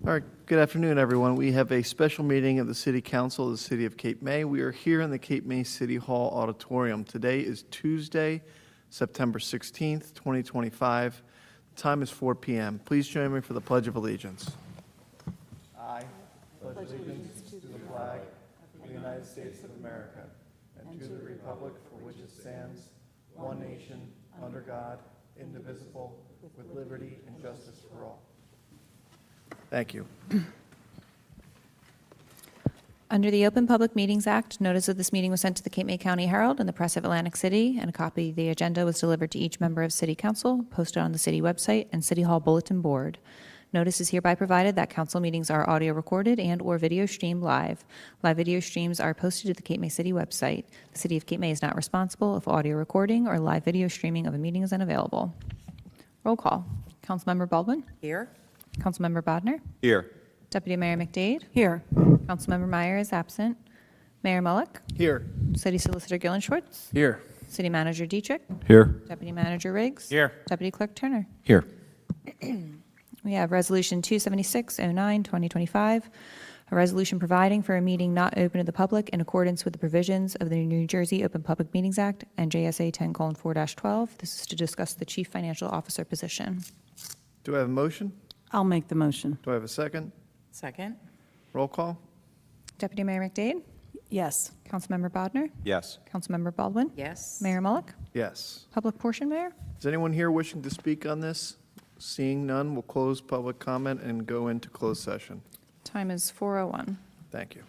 All right, good afternoon, everyone. We have a special meeting of the City Council of the City of Cape May. We are here in the Cape May City Hall Auditorium. Today is Tuesday, September 16th, 2025. The time is 4 p.m. Please join me for the Pledge of Allegiance. I pledge allegiance to the flag of the United States of America and to the republic for which it stands, one nation, under God, indivisible, with liberty and justice for all. Thank you. Under the Open Public Meetings Act, notice of this meeting was sent to the Cape May County Herald and the Press of Atlantic City, and a copy of the agenda was delivered to each member of City Council, posted on the city website and City Hall Bulletin Board. Notice is hereby provided that council meetings are audio recorded and/or video streamed live. Live video streams are posted to the Cape May City website. The City of Cape May is not responsible if audio recording or live video streaming of a meeting is unavailable. Roll call. Councilmember Baldwin. Here. Councilmember Bodnar. Here. Deputy Mayor McDade. Here. Councilmember Meyer is absent. Mayor Mullick. Here. City Solicitor Gillenschwartz. Here. City Manager Dietrich. Here. Deputy Manager Riggs. Here. Deputy Clerk Turner. Here. We have Resolution 27609, 2025, a resolution providing for a meeting not open to the public in accordance with the provisions of the New Jersey Open Public Meetings Act and JSA 10:4-12. This is to discuss the Chief Financial Officer position. Do I have a motion? I'll make the motion. Do I have a second? Second. Roll call? Deputy Mayor McDade. Yes. Councilmember Bodnar. Yes. Councilmember Baldwin. Yes. Mayor Mullick. Yes. Public portion, Mayor. Is anyone here wishing to speak on this? Seeing none, we'll close public comment and go into closed session. Time is 4:01. Thank you.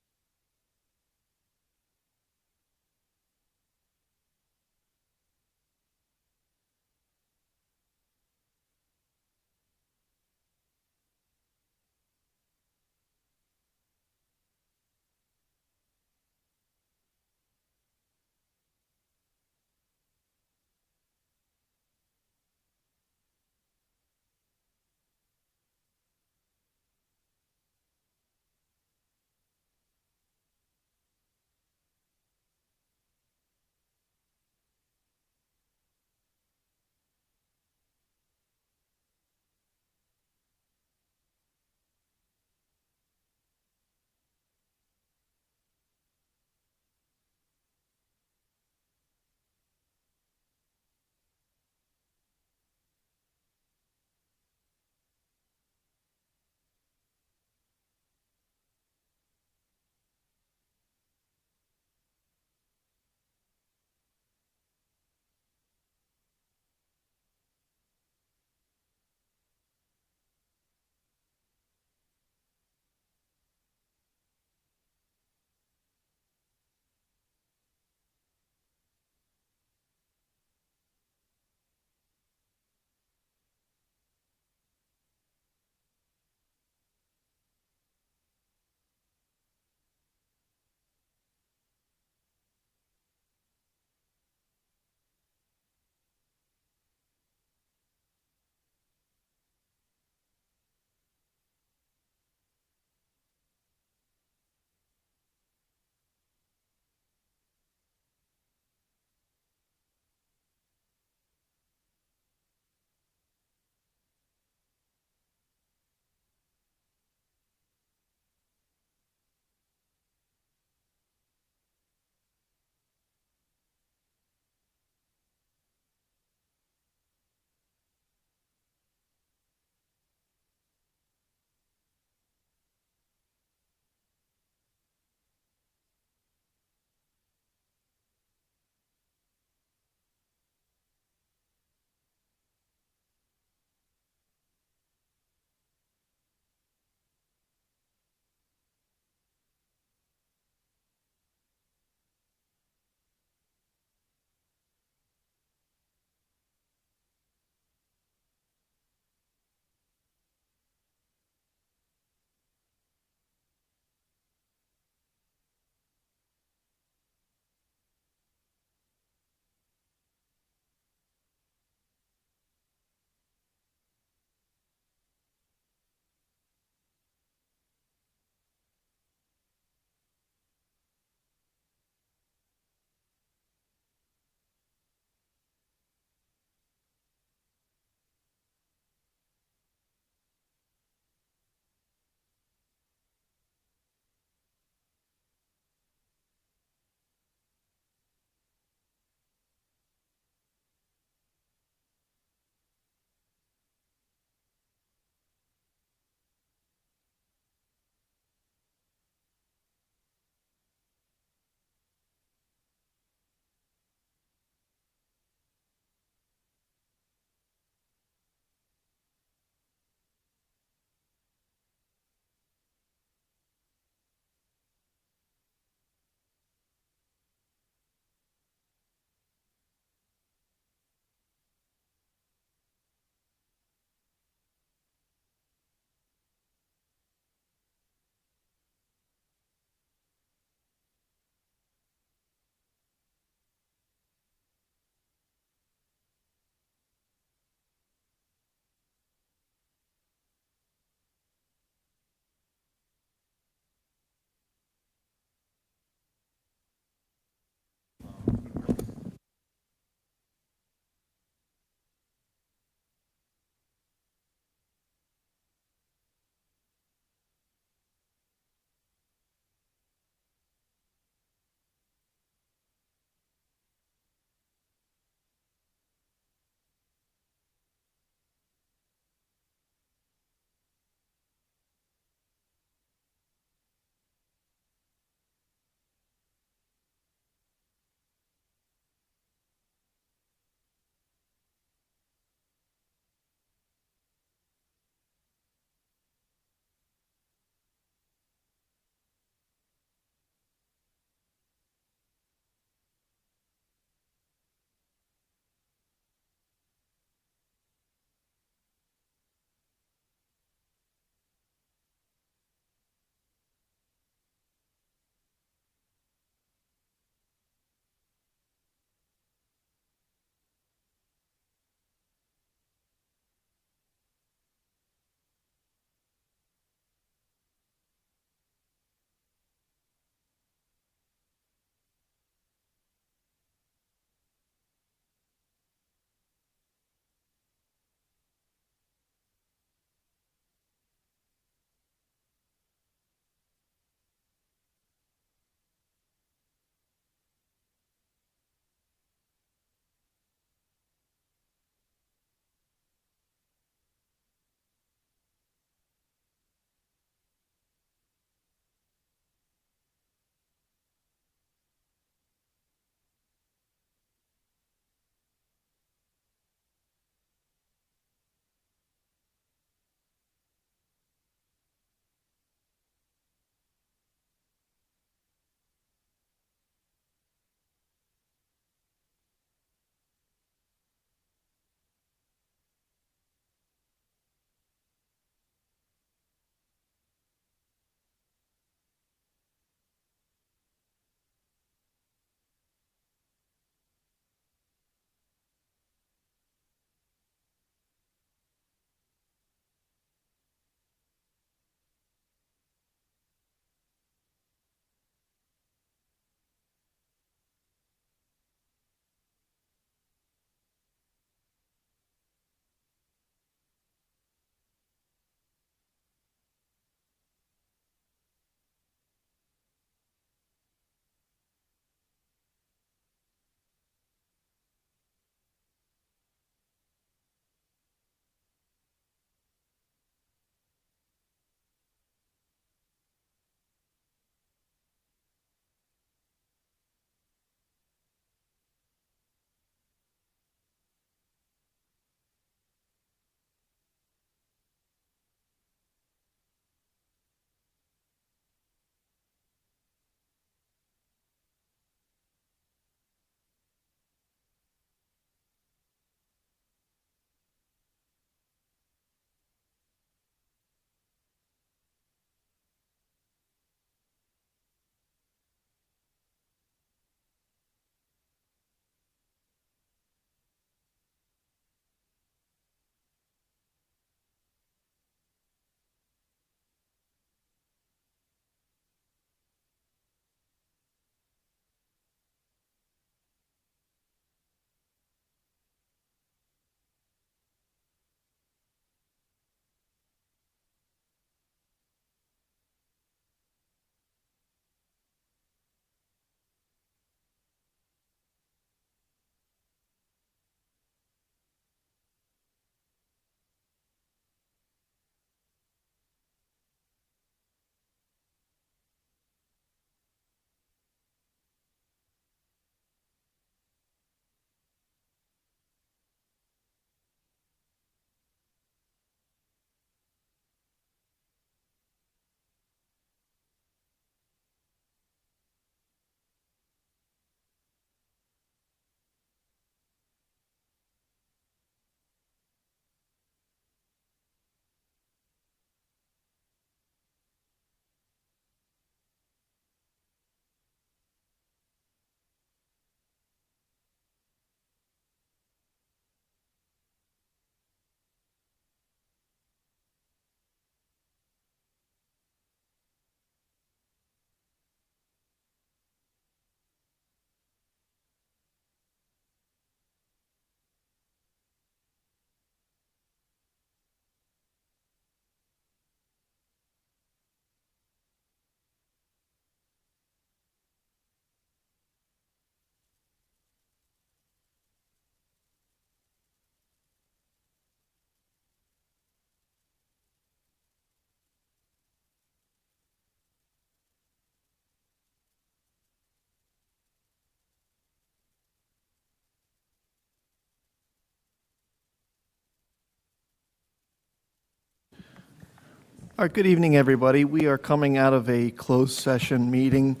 All right, good evening, everybody. We are coming out of a closed session meeting,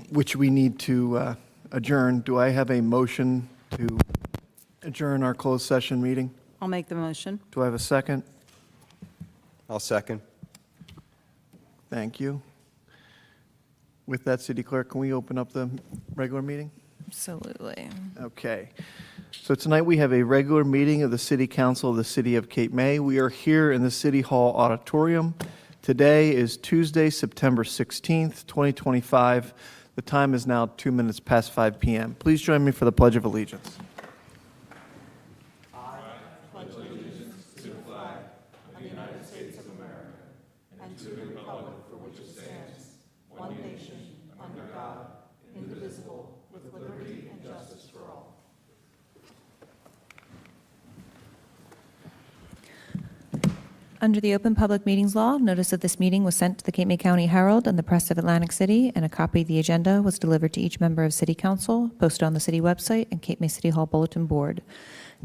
which we need to adjourn. Do I have a motion to adjourn our closed session meeting? I'll make the motion. Do I have a second? I'll second. Thank you. With that, City Clerk, can we open up the regular meeting? Absolutely. Okay. So tonight we have a regular meeting of the City Council of the City of Cape May. We are here in the City Hall Auditorium. Today is Tuesday, September 16th, 2025. The time is now 2 minutes past 5 p.m. Please join me for the Pledge of Allegiance. Under the Open Public Meetings Law, notice of this meeting was sent to the Cape May County Herald and the Press of Atlantic City, and a copy of the agenda was delivered to each member of City Council, posted on the city website and Cape May City Hall Bulletin Board.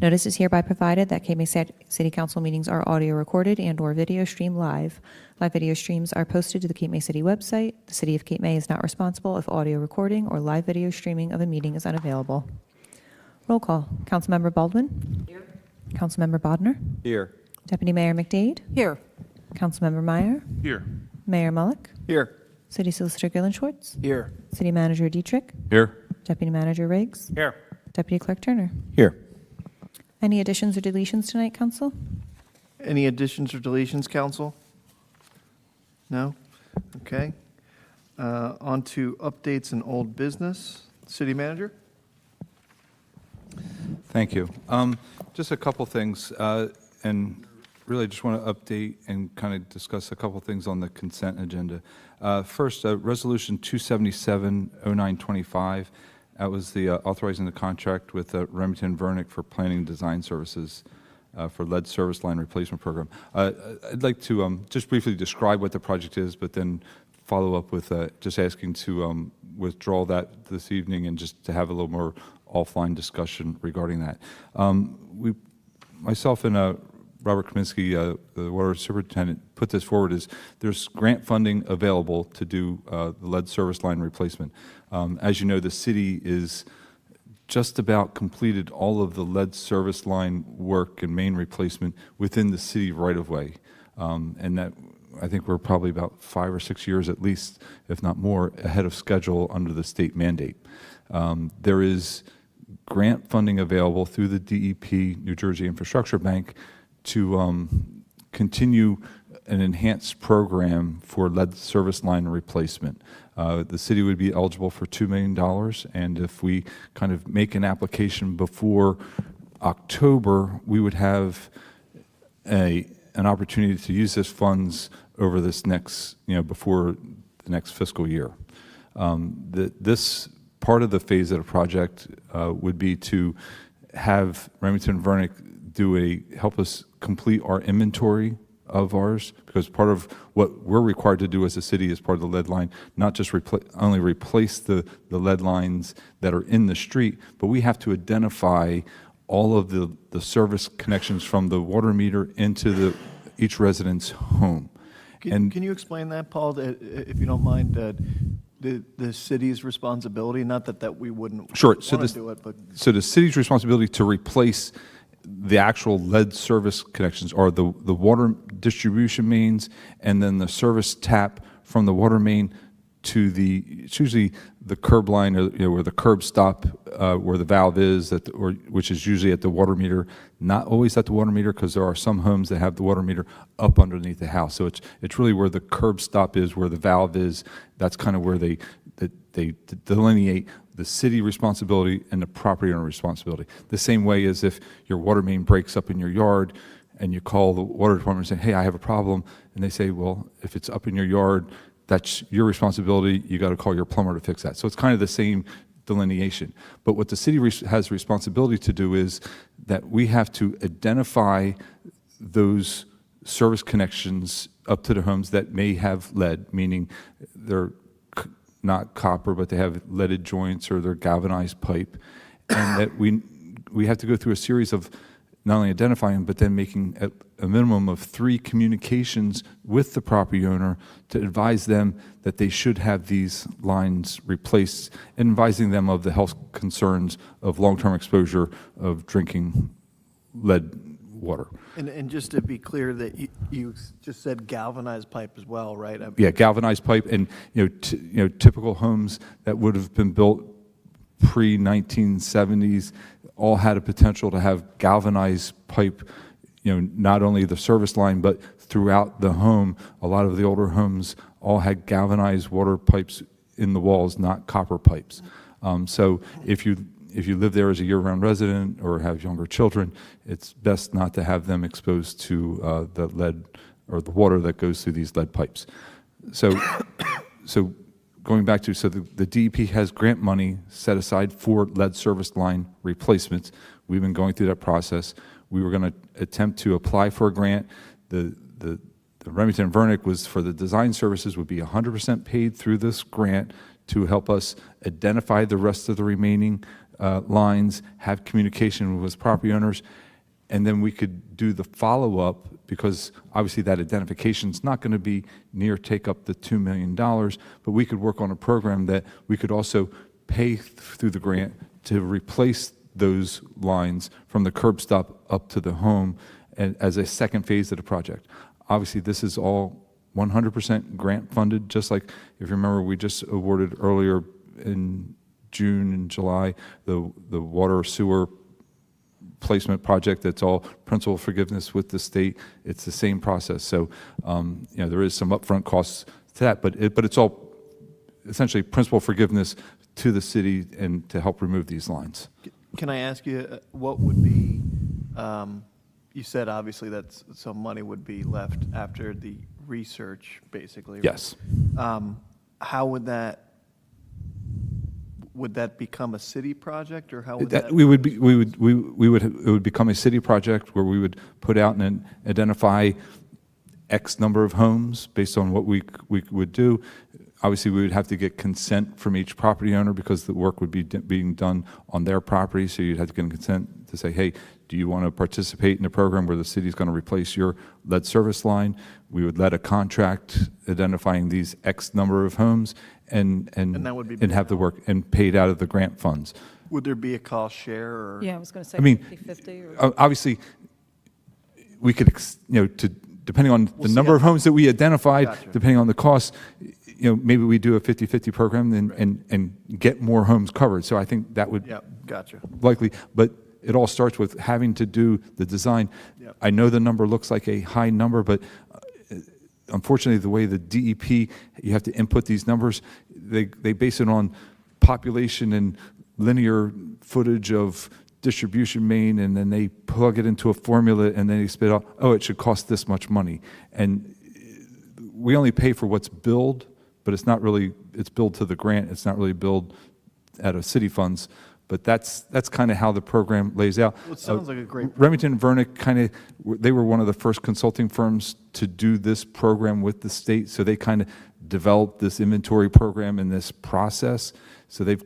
Notice is hereby provided that Cape May City Council meetings are audio recorded and/or video streamed live. Live video streams are posted to the Cape May City website. The City of Cape May is not responsible if audio recording or live video streaming of a meeting is unavailable. Roll call. Councilmember Baldwin? Here. Councilmember Bodnar? Here. Deputy Mayor McDade? Here. Councilmember Meyer? Here. Mayor Mullick? Here. City Solicitor Gillen Schwartz? Here. City Manager Dietrich? Here. Deputy Manager Riggs? Here. Deputy Clerk Turner? Here. Any additions or deletions tonight, Council? Any additions or deletions, Council? No? Okay. On to updates and old business. City Manager? Thank you. Just a couple things, and really just want to update and kind of discuss a couple things on the consent agenda. First, Resolution 277-0925. That was the authorizing the contract with Remington Vernick for planning and design services for lead service line replacement program. I'd like to just briefly describe what the project is, but then follow up with just asking to withdraw that this evening and just to have a little more offline discussion regarding that. Myself and Robert Kaminsky, the water superintendent, put this forward is there's grant funding available to do the lead service line replacement. As you know, the city is just about completed all of the lead service line work and main replacement within the city right-of-way. And that, I think we're probably about 5 or 6 years at least, if not more, ahead of schedule under the state mandate. There is grant funding available through the DEP, New Jersey Infrastructure Bank, to continue an enhanced program for lead service line replacement. The city would be eligible for $2 million, and if we kind of make an application before October, we would have an opportunity to use this funds over this next, before the next fiscal year. This part of the phase of the project would be to have Remington Vernick help us complete our inventory of ours, because part of what we're required to do as a city as part of the lead line, not just only replace the lead lines that are in the street, but we have to identify all of the service connections from the water meter into each resident's home. Can you explain that, Paul, if you don't mind, the city's responsibility? Not that we wouldn't Sure. want to do it, but So the city's responsibility to replace the actual lead service connections are the water distribution mains, and then the service tap from the water main to it's usually the curb line, or where the curb stop, where the valve is, which is usually at the water meter. Not always at the water meter, because there are some homes that have the water meter up underneath the house. So it's really where the curb stop is, where the valve is. That's kind of where they delineate the city responsibility and the property owner responsibility. The same way as if your water main breaks up in your yard and you call the water department and say, hey, I have a problem. And they say, well, if it's up in your yard, that's your responsibility. You got to call your plumber to fix that. So it's kind of the same delineation. But what the city has responsibility to do is that we have to identify those service connections up to the homes that may have lead, meaning they're not copper, but they have leaded joints or they're galvanized pipe, and that we have to go through a series of not only identifying, but then making a minimum of 3 communications with the property owner to advise them that they should have these lines replaced, and advising them of the health concerns of long-term exposure of drinking lead water. And just to be clear, that you just said galvanized pipe as well, right? Yeah, galvanized pipe, and typical homes that would have been built pre-1970s all had a potential to have galvanized pipe, not only the service line, but throughout the home. A lot of the older homes all had galvanized water pipes in the walls, not copper pipes. So if you live there as a year-round resident or have younger children, it's best not to have them exposed to the lead or the water that goes through these lead pipes. So going back to, the DEP has grant money set aside for lead service line replacements. We've been going through that process. We were going to attempt to apply for a grant. The Remington and Vernick was for the design services would be 100% paid through this grant to help us identify the rest of the remaining lines, have communication with property owners, and then we could do the follow-up, because obviously that identification is not going to be near take up the $2 million, but we could work on a program that we could also pay through the grant to replace those lines from the curb stop up to the home, and as a second phase of the project. Obviously, this is all 100% grant funded, just like, if you remember, we just awarded earlier in June and July the water sewer placement project. That's all principal forgiveness with the state. It's the same process. So there is some upfront costs to that, but it's all essentially principal forgiveness to the city and to help remove these lines. Can I ask you, what would be, you said obviously that some money would be left after the research, basically. Right? Yes. How would that become a city project, or how would that? We would it would become a city project where we would put out and identify X number of homes based on what we would do. Obviously, we would have to get consent from each property owner because the work would be being done on their property. So you'd have to get consent to say, hey, do you want to participate in a program where the city's going to replace your lead service line? We would let a contract identifying these X number of homes and that would be have the work and paid out of the grant funds. Would there be a cost share, or? Yeah, I was going to say I mean, 50/50. Or Obviously, we could, depending on the number of homes that we identified, Gotcha. depending on the cost, maybe we do a 50/50 program and get more homes covered. So I think that would Yeah, gotcha. likely, but it all starts with having to do the design. Yep. I know the number looks like a high number, but unfortunately, the way the DEP, you have to input these numbers, they base it on population and linear footage of distribution main, and then they plug it into a formula, and then they spit out, oh, it should cost this much money. And we only pay for what's billed, but it's not really, it's billed to the grant. It's not really billed out of city funds. But that's kind of how the program lays out. Well, it sounds like a great. Remington and Vernick they were one of the first consulting firms to do this program with the state, so they kind of developed this inventory program and this process. So they're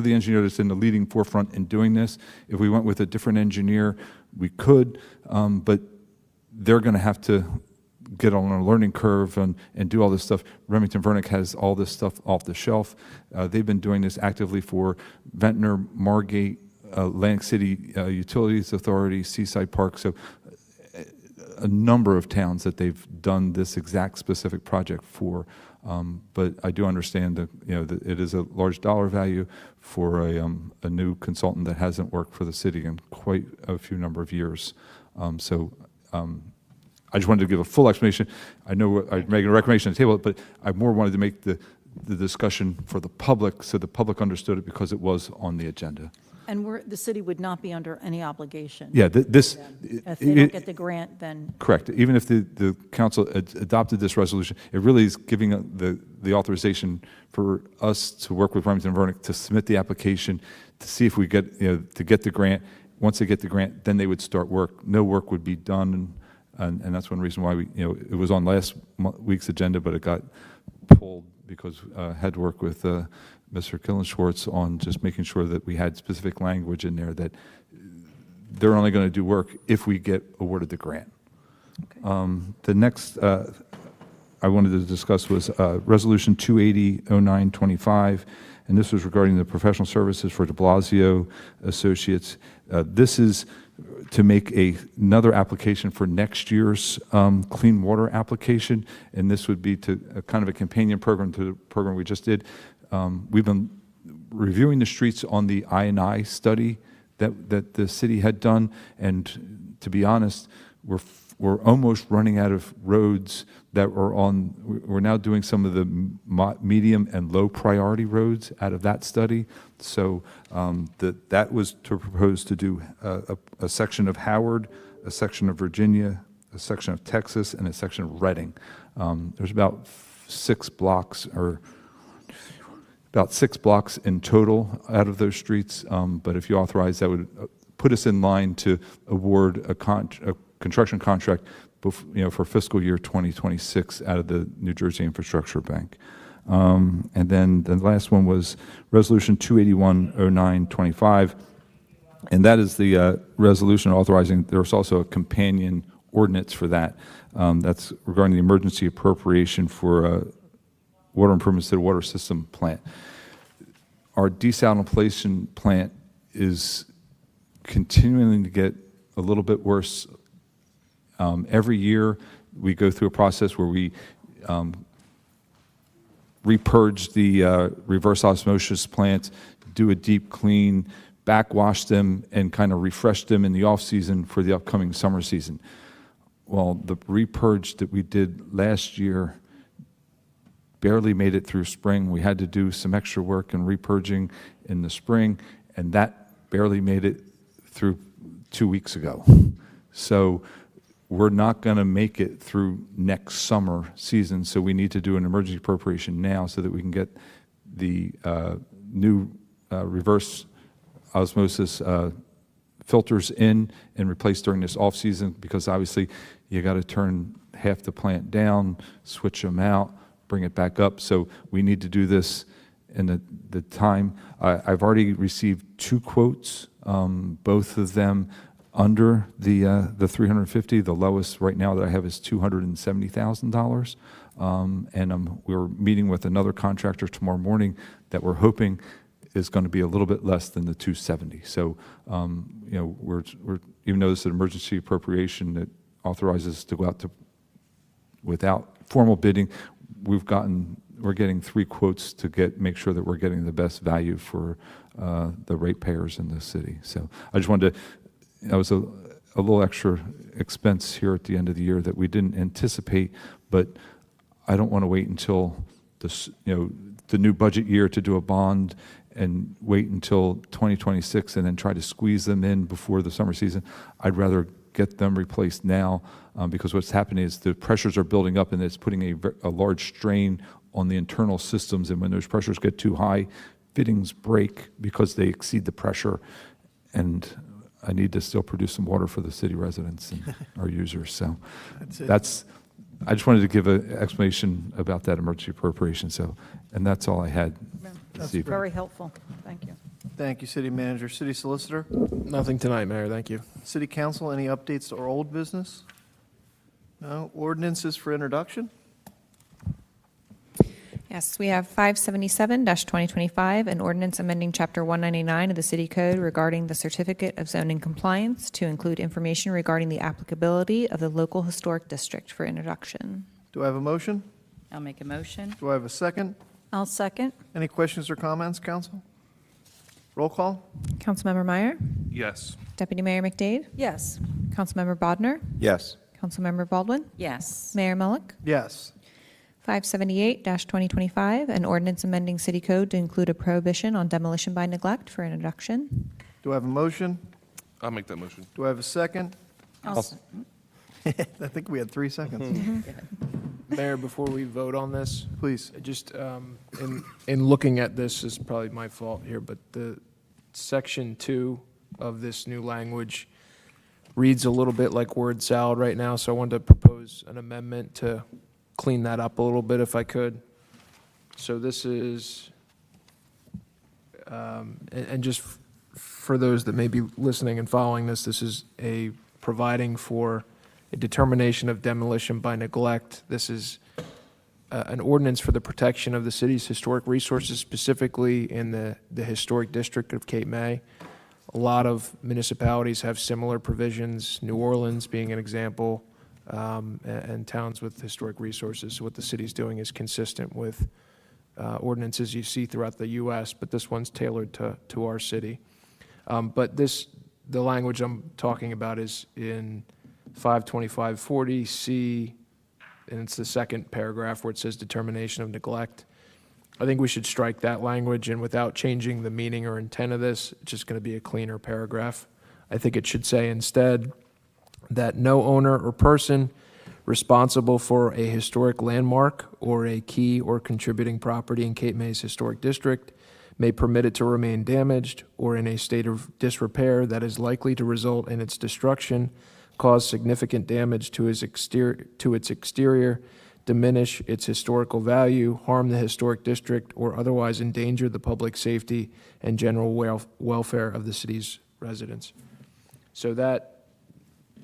the engineer that's in the leading forefront in doing this. If we went with a different engineer, we could, but they're going to have to get on a learning curve and do all this stuff. Remington Vernick has all this stuff off the shelf. They've been doing this actively for Ventnor, Margate, Atlantic City Utilities Authority, Seaside Park. So a number of towns that they've done this exact specific project for. But I do understand that that it is a large dollar value for a new consultant that hasn't worked for the city in quite a few number of years. I just wanted to give a full explanation. I know I'm making a recommendation on the table, but I more wanted to make the discussion for the public so the public understood it because it was on the agenda. And the city would not be under any obligation. Yeah, this. If they don't get the grant, then, Correct. Even if the council adopted this resolution, it really is giving the authorization for us to work with Remington and Vernick to submit the application to see if we get, to get the grant. Once they get the grant, then they would start work. No work would be done, and that's one reason why it was on last week's agenda, but it got pulled because I had to work with Mr. Killenschwartz on just making sure that we had specific language in there that they're only going to do work if we get awarded the grant. The next I wanted to discuss was Resolution 280-0925, and this was regarding the professional services for de Blasio Associates. This is to make another application for next year's clean water application, and this would be to kind of a companion program to the program we just did. We've been reviewing the streets on the I&I study that the city had done, and to be honest, we're almost running out of roads that were on. We're now doing some of the medium and low priority roads out of that study. So that was to propose to do a section of Howard, a section of Virginia, a section of Texas, and a section of Reading. There's about 6 blocks in total out of those streets. But if you authorize, that would put us in line to award a construction contract for fiscal year 2026 out of the New Jersey Infrastructure Bank. And then the last one was Resolution 281-0925, and that is the resolution authorizing, there's also a companion ordinance for that. That's regarding the emergency appropriation for water improvements to the water system plant. Our desalination plant is continuing to get a little bit worse. Every year, we go through a process where we repurge the reverse osmosis plants, do a deep clean, backwash them, and kind of refresh them in the off-season for the upcoming summer season. Well, the repurge that we did last year barely made it through spring. We had to do some extra work in repurging in the spring, and that barely made it through 2 weeks ago. So we're not going to make it through next summer season, so we need to do an emergency appropriation now so that we can get the new reverse osmosis filters in and replaced during this off season, because obviously you got to turn half the plant down, switch them out, bring it back up. So we need to do this in the time. I've already received 2 quotes, both of them under the 350. The lowest right now that I have is $270,000, and we're meeting with another contractor tomorrow morning that we're hoping is going to be a little bit less than the 270. So we're even though this is an emergency appropriation that authorizes us to go out to without formal bidding, we're getting 3 quotes to make sure that we're getting the best value for the ratepayers in the city. So I just wanted to. That was a little extra expense here at the end of the year that we didn't anticipate, but I don't want to wait until the new budget year to do a bond and wait until 2026 and then try to squeeze them in before the summer season. I'd rather get them replaced now because what's happening is the pressures are building up and it's putting a large strain on the internal systems, and when those pressures get too high, fittings break because they exceed the pressure, and I need to still produce some water for the city residents and our users. So I just wanted to give an explanation about that emergency appropriation. So, and that's all I had this evening. Very helpful. Thank you. Thank you, City Manager. City Solicitor? Nothing tonight, Mayor. Thank you. City Council, any updates to our old business? No. Ordinances for introduction? Yes, we have 577-2025, an ordinance amending Chapter 199 of the City Code regarding the Certificate of Zoning Compliance to include information regarding the applicability of the local historic district for introduction. Do I have a motion? I'll make a motion. Do I have a second? I'll second. Any questions or comments, council? Roll call? Councilmember Meyer, Yes. Deputy Mayor McDade, Yes. Councilmember Bodnar, Yes. Councilmember Baldwin, Yes. Mayor Mullick. Yes. 578-2025, an ordinance amending City Code to include a prohibition on demolition by neglect for introduction. Do I have a motion? I'll make that motion. Do I have a second? I'll I think we had 3 seconds. Mayor, before we vote on this, Please. just in looking at this is probably my fault here, but the section 2 of this new language reads a little bit like word salad right now, so I wanted to propose an amendment to clean that up a little bit if I could. So this is, and just for those that may be listening and following this, this is a providing for a determination of demolition by neglect. This is an ordinance for the protection of the city's historic resources, specifically in the historic district of Cape May. A lot of municipalities have similar provisions, New Orleans being an example, and towns with historic resources. So what the city's doing is consistent with ordinances you see throughout the U.S., but this one's tailored to our city. But the language I'm talking about is in 52540C, and it's the second paragraph where it says determination of neglect. I think we should strike that language, and without changing the meaning or intent of this, it's just going to be a cleaner paragraph. I think it should say instead that no owner or person responsible for a historic landmark or a key or contributing property in Cape May's historic district may permit it to remain damaged or in a state of disrepair that is likely to result in its destruction, cause significant damage to its exterior, diminish its historical value, harm the historic district, or otherwise endanger the public safety and general welfare of the city's residents. So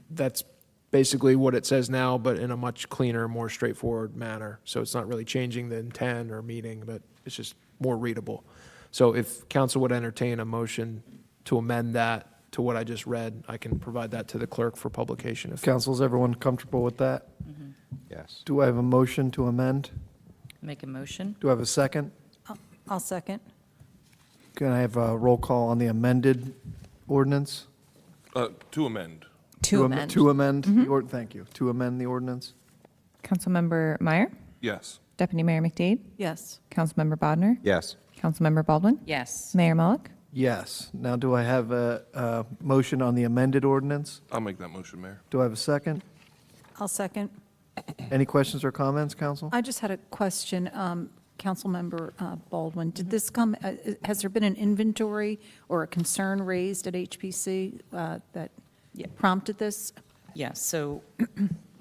that's basically what it says now, but in a much cleaner, more straightforward manner. So it's not really changing the intent or meaning, but it's just more readable. So if council would entertain a motion to amend that to what I just read, I can provide that to the clerk for publication. Council, is everyone comfortable with that? Yes. Do I have a motion to amend? Make a motion? Do I have a second? I'll second. Can I have a roll call on the amended ordinance? To amend. To amend. To amend, thank you. To amend the ordinance? Councilmember Meyer, Yes. Deputy Mayor McDade, Yes. Councilmember Bodnar, Yes. Councilmember Baldwin, Yes. Mayor Mullick. Yes. Now, do I have a motion on the amended ordinance? I'll make that motion, Mayor. Do I have a second? I'll second. Any questions or comments, council? I just had a question, Councilmember Baldwin. Did this come, has there been an inventory or a concern raised at HPC that prompted this? Yeah, so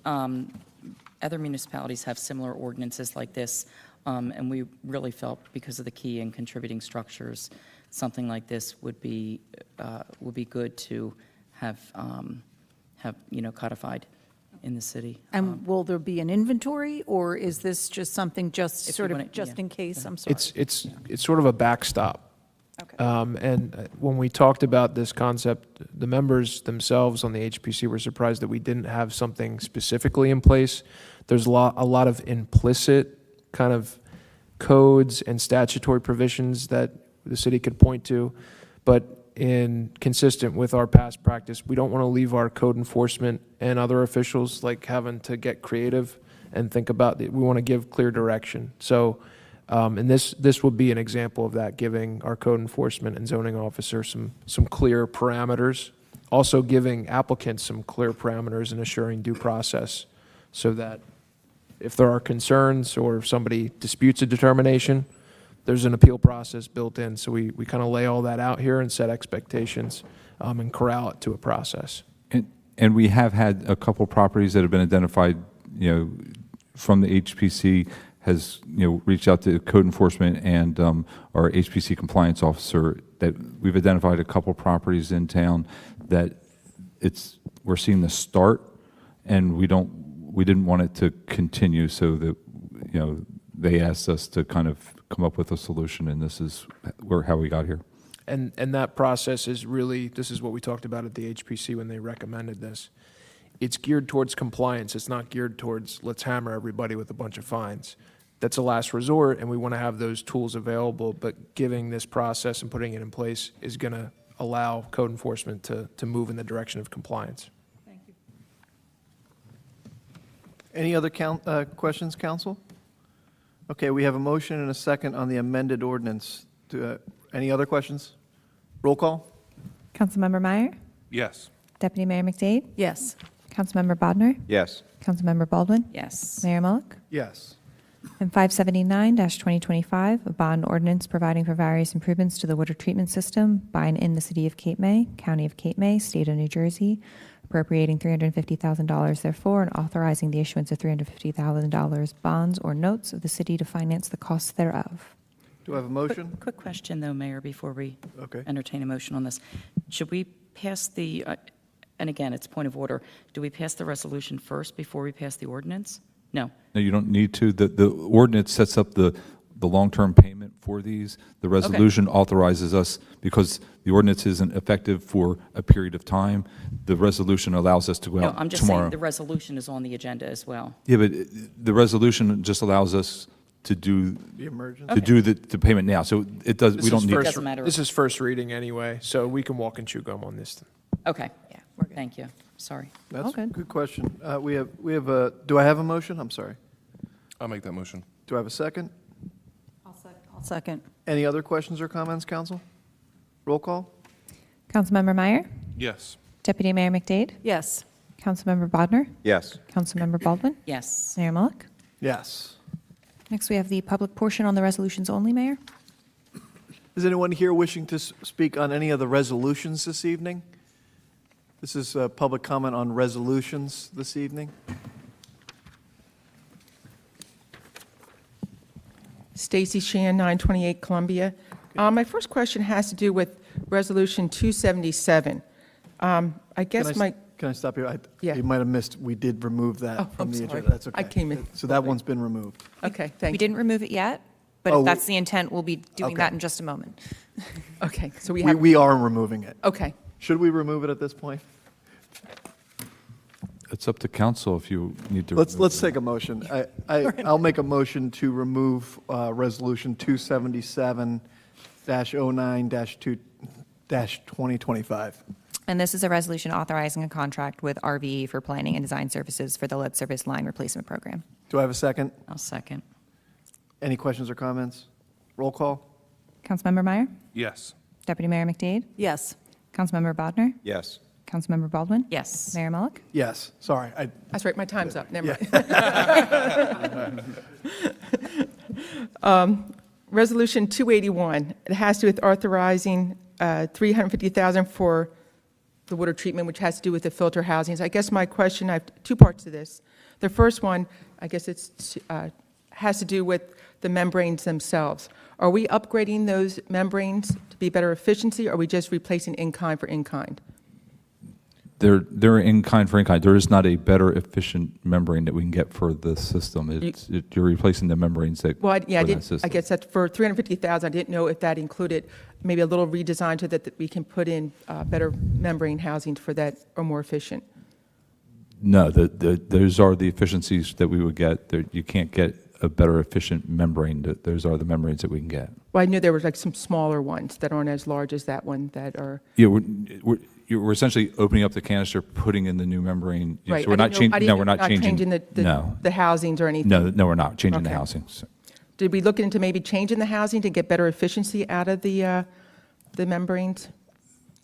other municipalities have similar ordinances like this, and we really felt because of the key and contributing structures, something like this would be good to have codified in the city. And will there be an inventory, or is this just something just If sort you of, want it- just yeah. in case? I'm sorry. It's sort of a backstop. Okay. And when we talked about this concept, the members themselves on the HPC were surprised that we didn't have something specifically in place. There's a lot of implicit kind of codes and statutory provisions that the city could point to, but consistent with our past practice, we don't want to leave our code enforcement and other officials like having to get creative and think about it. We want to give clear direction. So, and this would be an example of that, giving our code enforcement and zoning officer some clear parameters, also giving applicants some clear parameters and assuring due process, so that if there are concerns or if somebody disputes a determination, there's an appeal process built in. So we kind of lay all that out here and set expectations and corral it to a process. And we have had a couple properties that have been identified, from the HPC has, reached out to code enforcement and our HPC compliance officer, that we've identified a couple properties in town that we're seeing the start, and we didn't want it to continue, so that, they asked us to kind of come up with a solution, and this is how we got here. And that process is really, this is what we talked about at the HPC when they recommended this. It's geared towards compliance. It's not geared towards, let's hammer everybody with a bunch of fines. That's a last resort, and we want to have those tools available, but giving this process and putting it in place is going to allow code enforcement to move in the direction of compliance. Thank you. Any other questions, council? Okay, we have a motion and a second on the amended ordinance. Any other questions? Roll call? Councilmember Meyer, Yes. Deputy Mayor McDade, Yes. Councilmember Bodnar, Yes. Councilmember Baldwin, Yes. Mayor Mullick. Yes. And 579-2025, a bond ordinance providing for various improvements to the water treatment system by and in the city of Cape May, county of Cape May, state of New Jersey, appropriating $350,000 therefore, and authorizing the issuance of $350,000 bonds or notes of the city to finance the costs thereof. Do I have a motion? Quick question, though, Mayor, before we Okay. entertain a motion on this. Should we pass the, and again, it's point of order, do we pass the resolution first before we pass the ordinance? No. No, you don't need to. The ordinance sets up the long-term payment for these. The resolution authorizes us, because the ordinance isn't effective for a period of time, the resolution allows us to go No, out I'm just saying tomorrow. the resolution is on the agenda as well. Yeah, but the resolution just allows us to do, The emergency? to do the payment now. So it does, we This don't is need. first- Doesn't matter. This is first reading anyway, so we can walk and chew gum on this. Okay. Yeah, we're good. Thank you. Sorry. That's a good. good question. We have a, do I have a motion? I'm sorry. I'll make that motion. Do I have a second? I'll second. Any other questions or comments, council? Roll call? Councilmember Meyer, Yes. Deputy Mayor McDade, Yes. Councilmember Bodnar, Yes. Councilmember Baldwin, Yes. Mayor Mullick. Yes. Next, we have the public portion on the resolutions only, Mayor. Is anyone here wishing to speak on any of the resolutions this evening? This is public comment on resolutions this evening. Stacy Shan, 928 Columbia. My first question has to do with Resolution 277. I guess Can I stop you? Yeah. You might have missed, we did remove Oh, that from I'm the sorry. agenda. That's okay. I came in So that late. one's been removed. Okay, We thank you. didn't remove it yet, but Oh, if that's the intent, we'll be doing okay. that in just a moment. Okay, so we We have, we are removing it. okay. Should we remove it at this point? It's up to council if you need to. Let's remove it. take a motion. I'll make a motion to remove Resolution 277-09-2-2025. And this is a resolution authorizing a contract with RVE for planning and design services for the lead service line replacement program. Do I have a second? I'll second. Any questions or comments? Roll call? Councilmember Meyer, Yes. Deputy Mayor McDade, Yes. Councilmember Bodnar, Yes. Councilmember Baldwin, Yes. Mayor Mullick. Yes, sorry. That's right, my time's up, never Yeah. mind. Resolution 281, it has to do with authorizing $350,000 for the water treatment, which has to do with the filter housings. I guess my question, I have two parts to this. The first one, I guess it's, has to do with the membranes themselves. Are we upgrading those membranes to be better efficiency, or are we just replacing in-kind for in-kind? They're in-kind for in-kind. There is not a better efficient membrane that we can get for the system. You're replacing the membranes that. Well, yeah, I for that didn't, I system. guess that for $350,000, I didn't know if that included maybe a little redesign so that we can put in better membrane housings for that, or more efficient. No, those are the efficiencies that we would get. You can't get a better efficient membrane. Those are the membranes that we can get. Well, I knew there was like some smaller ones that aren't as large as that one that are, Yeah, we're essentially opening up the canister, putting in the new membrane. right. So we're I not didn't know- I changing, didn't no, know we're not changing. No, the housings or anything. no, we're not changing the Okay. housing. So- Did we look into maybe changing the housing to get better efficiency out of the membranes?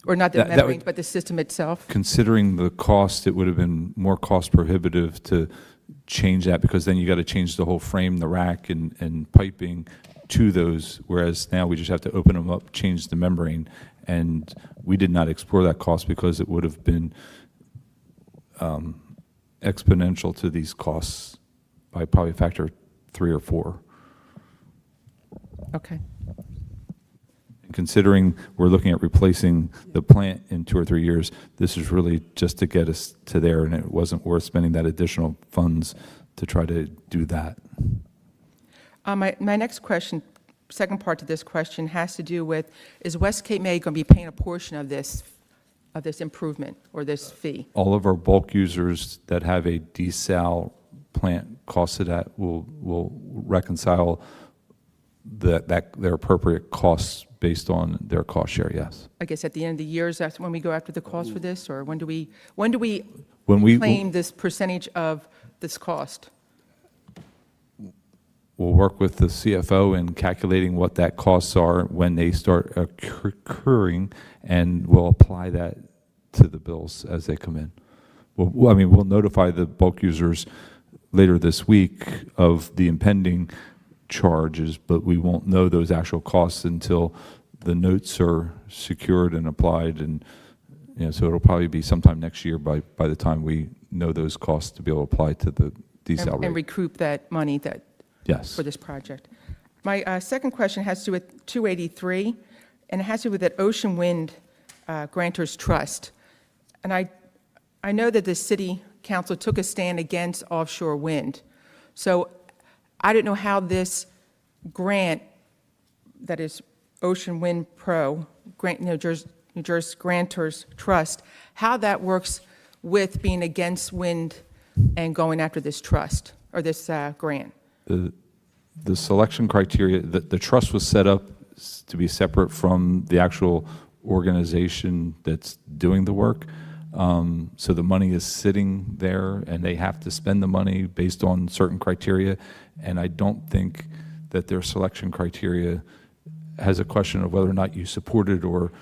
Or not the That would- membranes, but the system itself? Considering the cost, it would have been more cost prohibitive to change that, because then you got to change the whole frame, the rack, and piping to those, whereas now we just have to open them up, change the membrane, and we did not explore that cost because it would have been exponential to these costs by probably a factor of 3 or 4. Okay. Considering we're looking at replacing the plant in 2 or 3 years, this is really just to get us to there, and it wasn't worth spending that additional funds to try to do that. My next question, second part to this question, has to do with, is West Cape May going to be paying a portion of this improvement or this fee? All of our bulk users that have a desal plant costed at will reconcile their appropriate costs based on their cost share, yes. I guess at the end of the year, is that when we go after the cost for this, or when do we When we, claim this percentage of this cost? we'll work with the CFO in calculating what that costs are when they start occurring, and we'll apply that to the bills as they come in. We'll notify the bulk users later this week of the impending charges, but we won't know those actual costs until the notes are secured and applied, and so it'll probably be sometime next year by the time we know those costs to be able to apply to the desal And rate. recoup that money that, Yes. for this project. My second question has to do with 283, and it has to do with that Ocean Wind Grantors Trust. And I know that the city council took a stand against offshore wind. So I didn't know how this grant, that is Ocean Wind Pro, New Jersey Grantors Trust, how that works with being against wind and going after this trust, or this grant. The selection criteria, the trust was set up to be separate from the actual organization that's doing the work. So the money is sitting there, and they have to spend the money based on certain criteria. And I don't think that their selection criteria has a question of whether or not you supported or,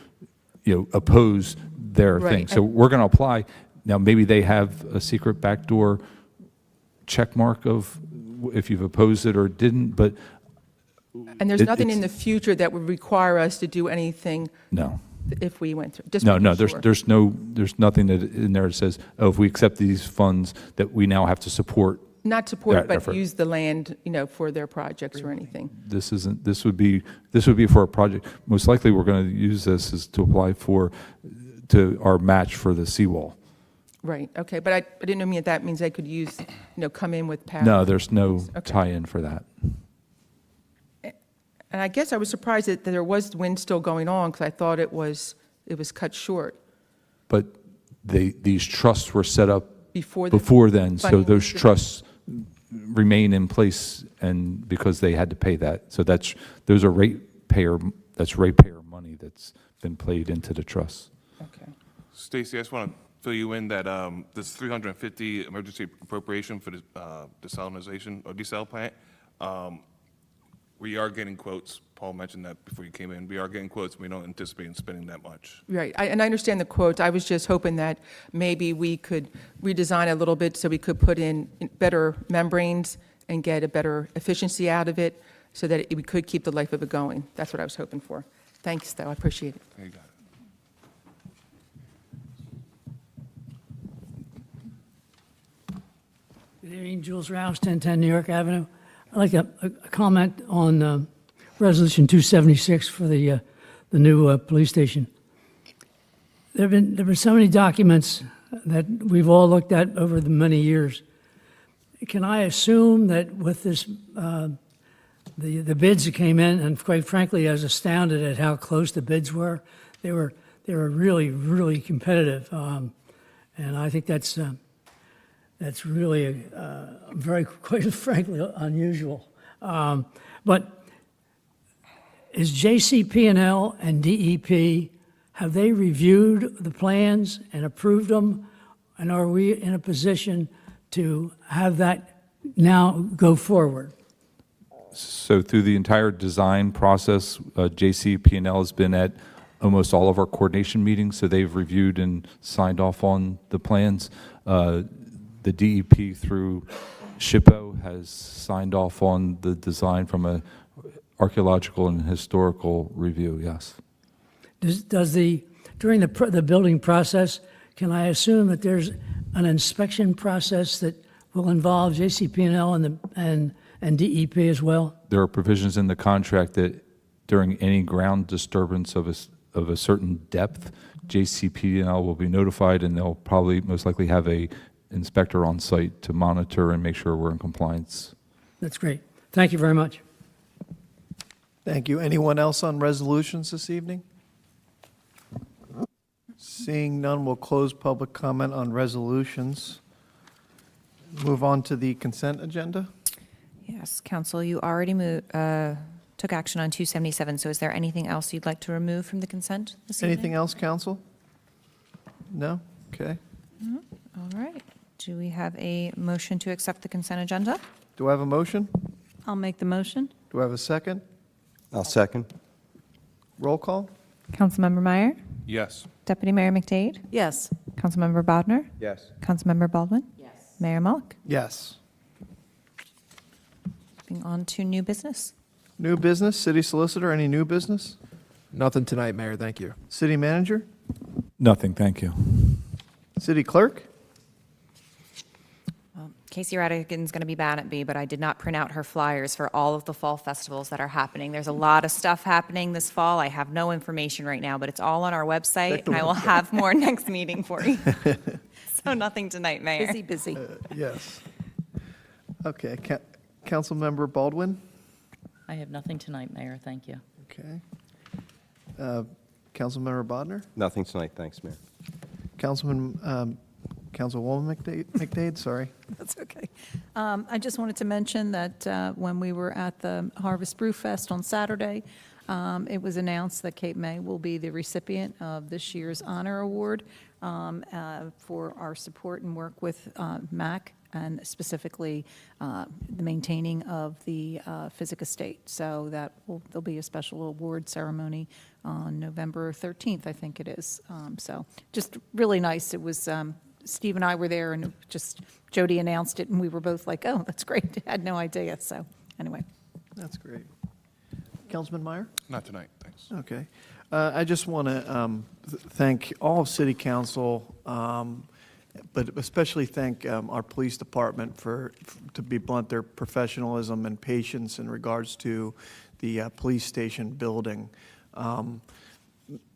oppose their thing. Right. So we're going to apply. Now, maybe they have a secret backdoor check mark of if you've opposed it or didn't, but And there's nothing in it's- the future that would require us to do anything no. if we went through? Just No, making sure. there's nothing that in there that says, oh, if we accept these funds, that we now have to support. Not support, that but effort. use the land, for their projects or anything. This would be for a project. Most likely, we're going to use this as to apply to our match for the seawall. Right, okay, but I didn't know that means they could use, come in with power. No, there's no Okay. tie-in for that. And I guess I was surprised that there was wind still going on, because I thought it was cut short But these trusts were set up before. before then, so funding those was given. trusts remain in place, and because they had to pay that. So those are ratepayer money that's been paid into the trust. Okay. Stacy, I just want to fill you in that this 350 emergency appropriation for the desalinization or desal plant, we are getting quotes. Paul mentioned that before you came in. We are getting quotes. We don't anticipate spending that much. Right, and I understand the quote. I was just hoping that maybe we could redesign a little bit so we could put in better membranes and get a better efficiency out of it so that we could keep the life of it going. That's what I was hoping for. Thanks, though, I appreciate it. There you got it. Good evening, Jules Rouse, 1010 New York Avenue. I'd like a comment on Resolution 276 for the new police station. There have been so many documents that we've all looked at over the many years. Can I assume that with this, the bids that came in, and quite frankly, I was astounded at how close the bids were. They were really, really competitive, and I think that's really very, quite frankly, unusual. But is JCP&L and DEP, have they reviewed the plans and approved them? And are we in a position to have that now go forward? So through the entire design process, JCP&L has been at almost all of our coordination meetings, so they've reviewed and signed off on the plans. The DEP through SHPO has signed off on the design from a archaeological and historical review, yes. During the building process, can I assume that there's an inspection process that will involve JCP&L and DEP as well? There are provisions in the contract that during any ground disturbance of a certain depth, JCP&L will be notified, and they'll probably most likely have a inspector on site to monitor and make sure we're in compliance. That's great. Thank you very much. Thank you. Anyone else on resolutions this evening? Seeing none, we'll close public comment on resolutions. Move on to the consent agenda. Yes, council, you already took action on 277, so is there anything else you'd like to remove from the consent this evening? Anything else, council? No? Okay. All right. Do we have a motion to accept the consent agenda? Do I have a motion? I'll make the motion. Do I have a second? I'll second. Roll call? Councilmember Meyer, Yes. Deputy Mayor McDade, Yes. Councilmember Bodnar, Yes. Councilmember Baldwin. Yes. Mayor Mullick. Yes. Moving on to new business. New business, city solicitor, any new business? Nothing tonight, Mayor, thank you. City manager? Nothing, thank you. City clerk? Casey Radigan's going to be mad at me, but I did not print out her flyers for all of the fall festivals that are happening. There's a lot of stuff happening this fall. I have no information right now, but it's all on our website, and I will have more next meeting for you. So nothing tonight, Mayor. Busy, busy. Yes. Okay, Councilmember Baldwin? I have nothing tonight, Mayor, thank you. Okay. Councilmember Bodnar? Nothing tonight, thanks, Mayor. Councilwoman McDade, sorry. That's okay. I just wanted to mention that when we were at the Harvest Brew Fest on Saturday, it was announced that Cape May will be the recipient of this year's Honor Award for our support and work with MAC, and specifically the maintaining of the Physic Estate. So there'll be a special award ceremony on November 13th, I think it is. So just really nice. It was, Steve and I were there, and just Jody announced it, and we were both like, oh, that's great. Had no idea. So anyway. That's great. Councilman Meyer? Not tonight, thanks. Okay. I just want to thank all of City Council, but especially thank our police department to be blunt, their professionalism and patience in regards to the police station building.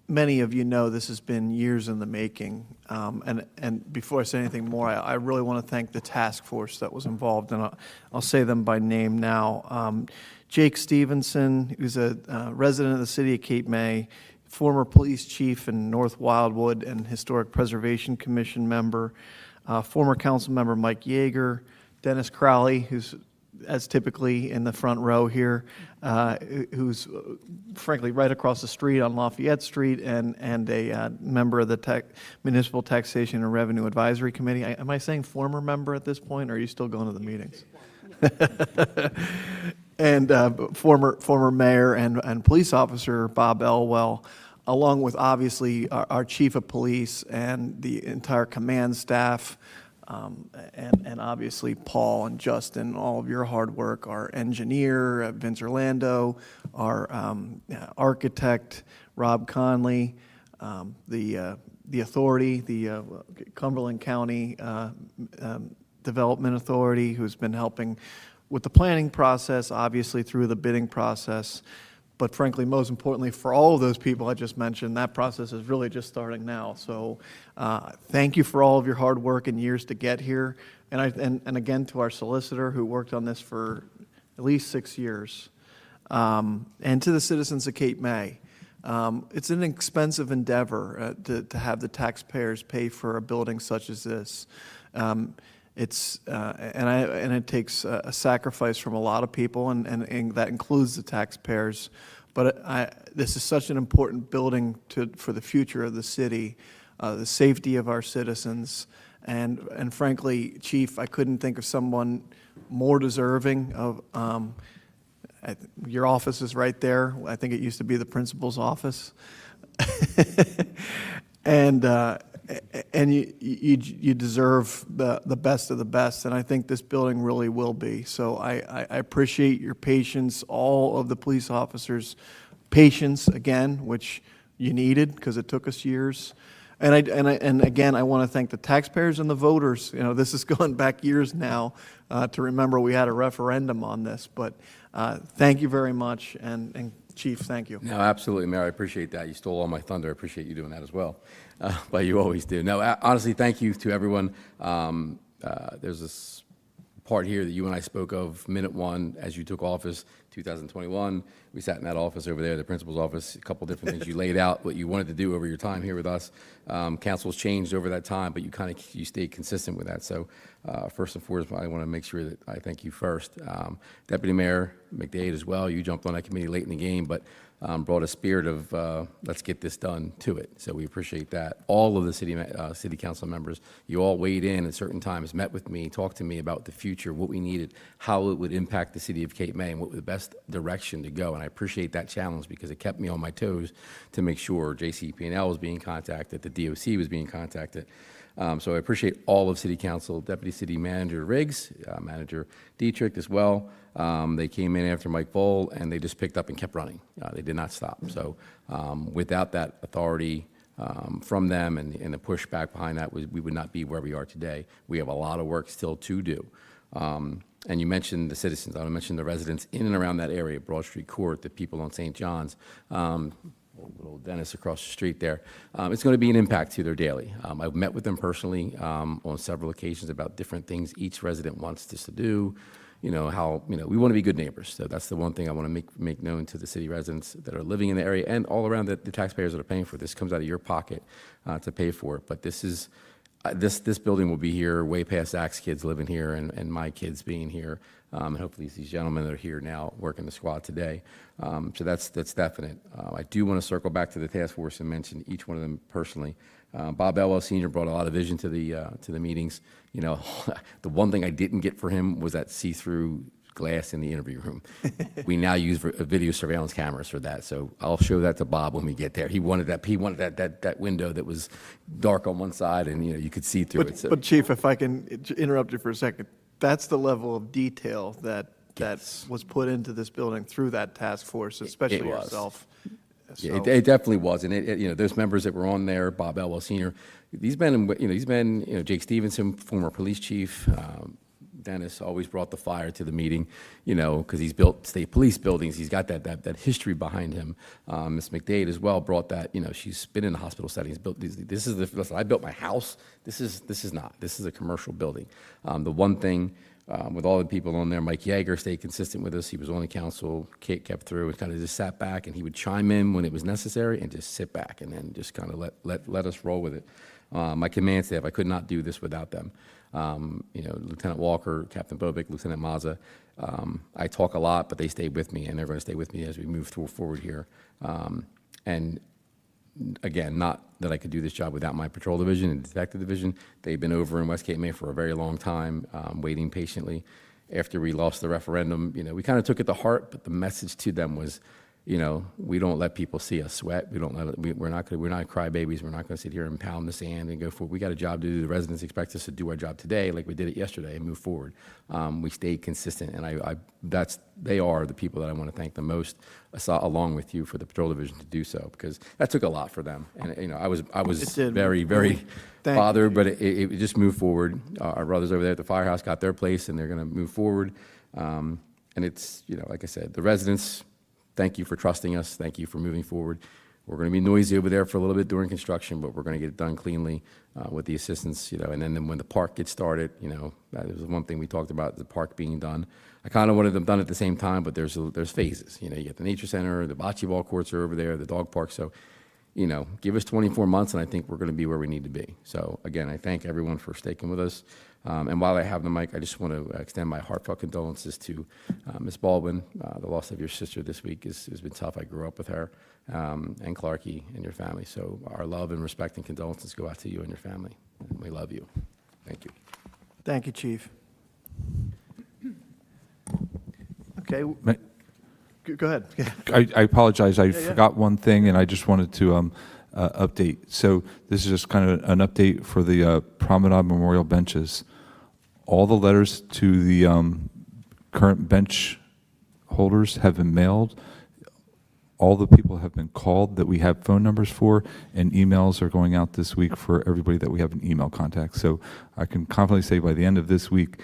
Many of you know this has been years in the making, and before I say anything more, I really want to thank the task force that was involved, and I'll say them by name now. Jake Stevenson, who's a resident of the city of Cape May, former police chief in North Wildwood and Historic Preservation Commission member, former council member Mike Yeager, Dennis Crowley, who's as typically in the front row here, who's frankly right across the street on Lafayette Street, and a member of the Municipal Taxation and Revenue Advisory Committee. Am I saying former member at this point, or are you still going to the meetings? And former mayor and police officer Bob Elwell, along with obviously our chief of police and the entire command staff, and obviously Paul and Justin, all of your hard work, our engineer, Vince Orlando, our architect, Rob Conley, the authority, the Cumberland County Development Authority, who's been helping with the planning process, obviously through the bidding process. But frankly, most importantly, for all of those people I just mentioned, that process is really just starting now. So thank you for all of your hard work and years to get here. And again, to our solicitor who worked on this for at least 6 years. And to the citizens of Cape May. It's an expensive endeavor to have the taxpayers pay for a building such as this. And it takes a sacrifice from a lot of people, and that includes the taxpayers. But this is such an important building for the future of the city, the safety of our citizens, and frankly, Chief, I couldn't think of someone more deserving of. Your office is right there. I think it used to be the principal's office, and you deserve the best of the best, and I think this building really will be. So I appreciate your patience, all of the police officers' patience, again, which you needed because it took us years. And again, I want to thank the taxpayers and the voters. You know, this has gone back years now to remember we had a referendum on this. But thank you very much, and Chief, thank you. No, absolutely, Mayor. I appreciate that. You stole all my thunder. I appreciate you doing that as well. But you always do. No, honestly, thank you to everyone. There's this part here that you and I spoke of, minute one, as you took office, 2021. We sat in that office over there, the principal's office, a couple different things you laid out, what you wanted to do over your time here with us. Council's changed over that time, but you stayed consistent with that. So first and foremost, I want to make sure that I thank you first. Deputy Mayor McDade as well, you jumped on that committee late in the game, but brought a spirit of let's get this done to it. So we appreciate that. All of the city council members, you all weighed in at certain times, met with me, talked to me about the future, what we needed, how it would impact the city of Cape May, and what was the best direction to go. And I appreciate that challenge because it kept me on my toes to make sure JCP&L was being contacted, the DOC was being contacted. So I appreciate all of City Council, Deputy City Manager Riggs, Manager Dietrich as well. They came in after Mike Voll, and they just picked up and kept running. They did not stop. So without that authority from them, and the pushback behind that was we would not be where we are today. We have a lot of work still to do. And you mentioned the citizens. I want to mention the residents in and around that area, Broad Street Court, the people on St. John's, little Dennis across the street there. It's going to be an impact to their daily. I've met with them personally on several occasions about different things each resident wants us to do. We want to be good neighbors. So that's the one thing I want to make known to the city residents that are living in the area and all around the taxpayers that are paying for this. Comes out of your pocket to pay for it. But this is this building will be here way past Zach's kids living here and my kids being here. And hopefully these gentlemen that are here now working the squad today. So that's definite. I do want to circle back to the task force and mention each one of them personally. Bob Elwell Sr. brought a lot of vision to the meetings. The one thing I didn't get for him was that see-through glass in the interview room. We now use video surveillance cameras for that, so I'll show that to Bob when we get there. He wanted that window that was dark on one side and you could see through it. So. But Chief, if I can interrupt you for a second, that's the level of detail that was put into this building through that task force, especially It was. yourself. Yeah, So- it definitely was, and those members that were on there, Bob Elwell Sr., these men, Jake Stevenson, former police chief, Dennis always brought the fire to the meeting, because he's built state police buildings. He's got that history behind him. Ms. McDade as well brought that. She's been in the hospital settings. Built listen. I built my house. This is not. This is a commercial building. The one thing. With all the people on there, Mike Yeager stayed consistent with us. He was on the council, Kate kept through, and kind of just sat back, and he would chime in when it was necessary and just sit back and then just kind of let us roll with it. My command staff, I could not do this without them. Lieutenant Walker, Captain Bobick, Lieutenant Mazza. I talk a lot, but they stayed with me, and they're going to stay with me as we move forward here. And again, not that I could do this job without my patrol division and detective division. They've been over in West Cape May for a very long time, waiting patiently. After we lost the referendum, we kind of took it to heart, but the message to them was, we don't let people see us sweat. We're not crybabies. We're not going to sit here and pound the sand and go forward. We got a job to do. The residents expect us to do our job today, like we did it yesterday, and move forward. We stayed consistent, and they are the people that I want to thank the most, along with you, for the patrol division to do so, because that took a lot for them. And I was It did. very, very Thank bothered, you. but it just moved forward. Our brothers over there at the firehouse got their place, and they're going to move forward. And it's like I said, the residents. Thank you for trusting us. Thank you for moving forward. We're going to be noisy over there for a little bit during construction, but we're going to get it done cleanly with the assistance, and then when the park gets started, that was one thing we talked about, the park being done. I kind of wanted them done at the same time, but there's phases. You get the nature center, the bocce ball courts are over there, the dog park. So, give us 24 months, and I think we're going to be where we need to be. So, again, I thank everyone for sticking with us. And while I have the mic, I just want to extend my heartfelt condolences to Ms. Baldwin. The loss of your sister this week has been tough. I grew up with her, and Clarkie and your family. So our love and respect and condolences go out to you and your family. And we love you. Thank you. Thank you, Chief. Okay, Ma- go ahead. I apologize, I forgot one thing, and I just wanted to update. So this is just kind of an update for the Promenade Memorial benches. All the letters to the current bench holders have been mailed. All the people have been called that we have phone numbers for, and emails are going out this week for everybody that we have an email contact. So I can confidently say by the end of this week,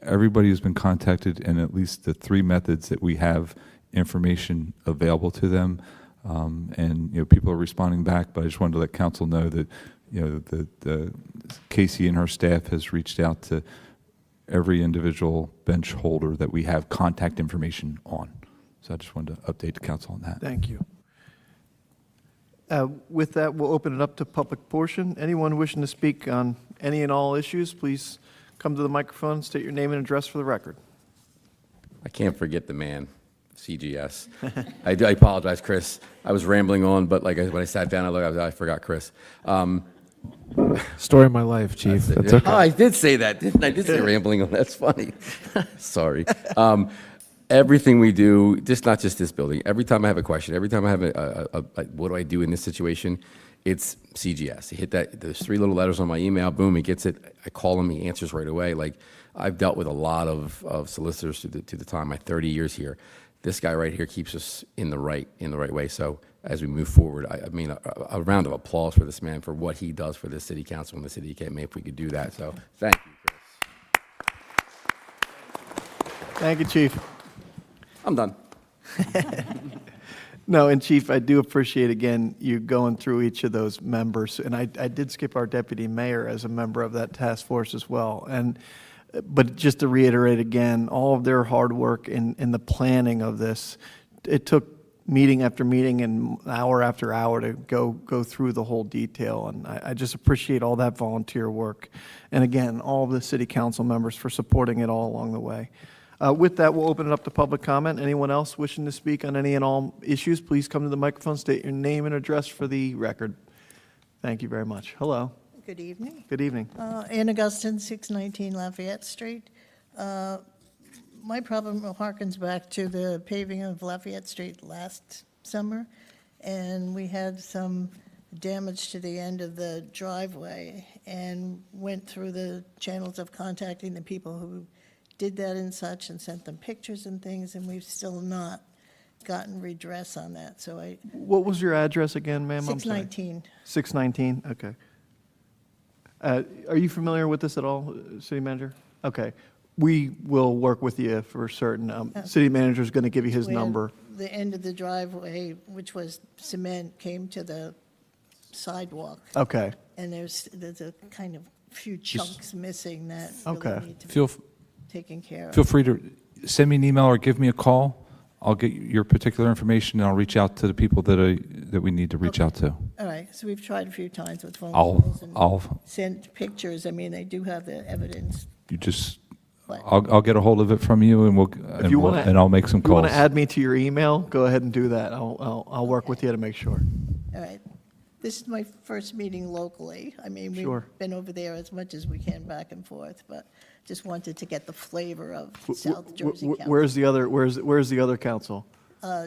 everybody has been contacted, and at least the 3 methods that we have information available to them. And people are responding back, but I just wanted to let council know that the Casey and her staff has reached out to every individual bench holder that we have contact information on. So I just wanted to update the council on that. Thank you. With that, we'll open it up to public portion. Anyone wishing to speak on any and all issues, please come to the microphone, state your name and address for the record. I can't forget the man, CGS. I apologize, Chris. I was rambling on, but when I sat down, I forgot Chris. Story of my life, Chief. That's okay. Oh, I did say that, didn't I? I did say rambling on. That's funny. Sorry. Everything we do, not just this building, every time I have a question, every time I have what do I do in this situation, it's CGS. You hit that, there's 3 little letters on my email, boom, he gets it. I call him, he answers right away. I've dealt with a lot of solicitors to the time, my 30 years here. This guy right here keeps us in the right way. So as we move forward. I mean, a round of applause for this man for what he does for the city council and the city of Cape May, if we could do that. So thank you, Chris. Thank you, Chief. I'm done. No, and Chief, I do appreciate, again, you going through each of those members. And I did skip our deputy mayor as a member of that task force as well. But just to reiterate again, all of their hard work in the planning of this, it took meeting after meeting and hour after hour to go through the whole detail. And I just appreciate all that volunteer work. And again, all of the city council members for supporting it all along the way. With that, we'll open it up to public comment. Anyone else wishing to speak on any and all issues, please come to the microphone, state your name and address for the record. Thank you very much. Hello. Good evening. Good evening. Ann Augustine, 619 Lafayette Street. My problem harkens back to the paving of Lafayette Street last summer, and we had some damage to the end of the driveway, and went through the channels of contacting the people who did that and such, and sent them pictures and things, and we've still not gotten redress on that, so What was your address again, ma'am? I'm sorry. 619. 619, okay. Are you familiar with this at all, city manager? Okay. We will work with you for certain. City manager's going to give you his Where number. the end of the driveway, which was cement, came to the sidewalk. Okay. And there's a kind of few chunks missing that Okay. really need to be Feel taken care of. Feel free to send me an email or give me a call. I'll get your particular information, and I'll reach out to the people that we need to reach out to. All right, so we've tried a few times with phone I'll- calls and I'll- sent pictures. I mean, they do have the evidence. You just, But- I'll get a hold of it from you, and If you want to, and I'll make some If you want calls. to add me to your email, go ahead and do that. I'll work with you to make sure. All right. This is my first meeting locally. I mean, Sure. we've been over there as much as we can back and forth, but just wanted to get the flavor of Wh- wh- South Jersey wh- Council. Where's the other council?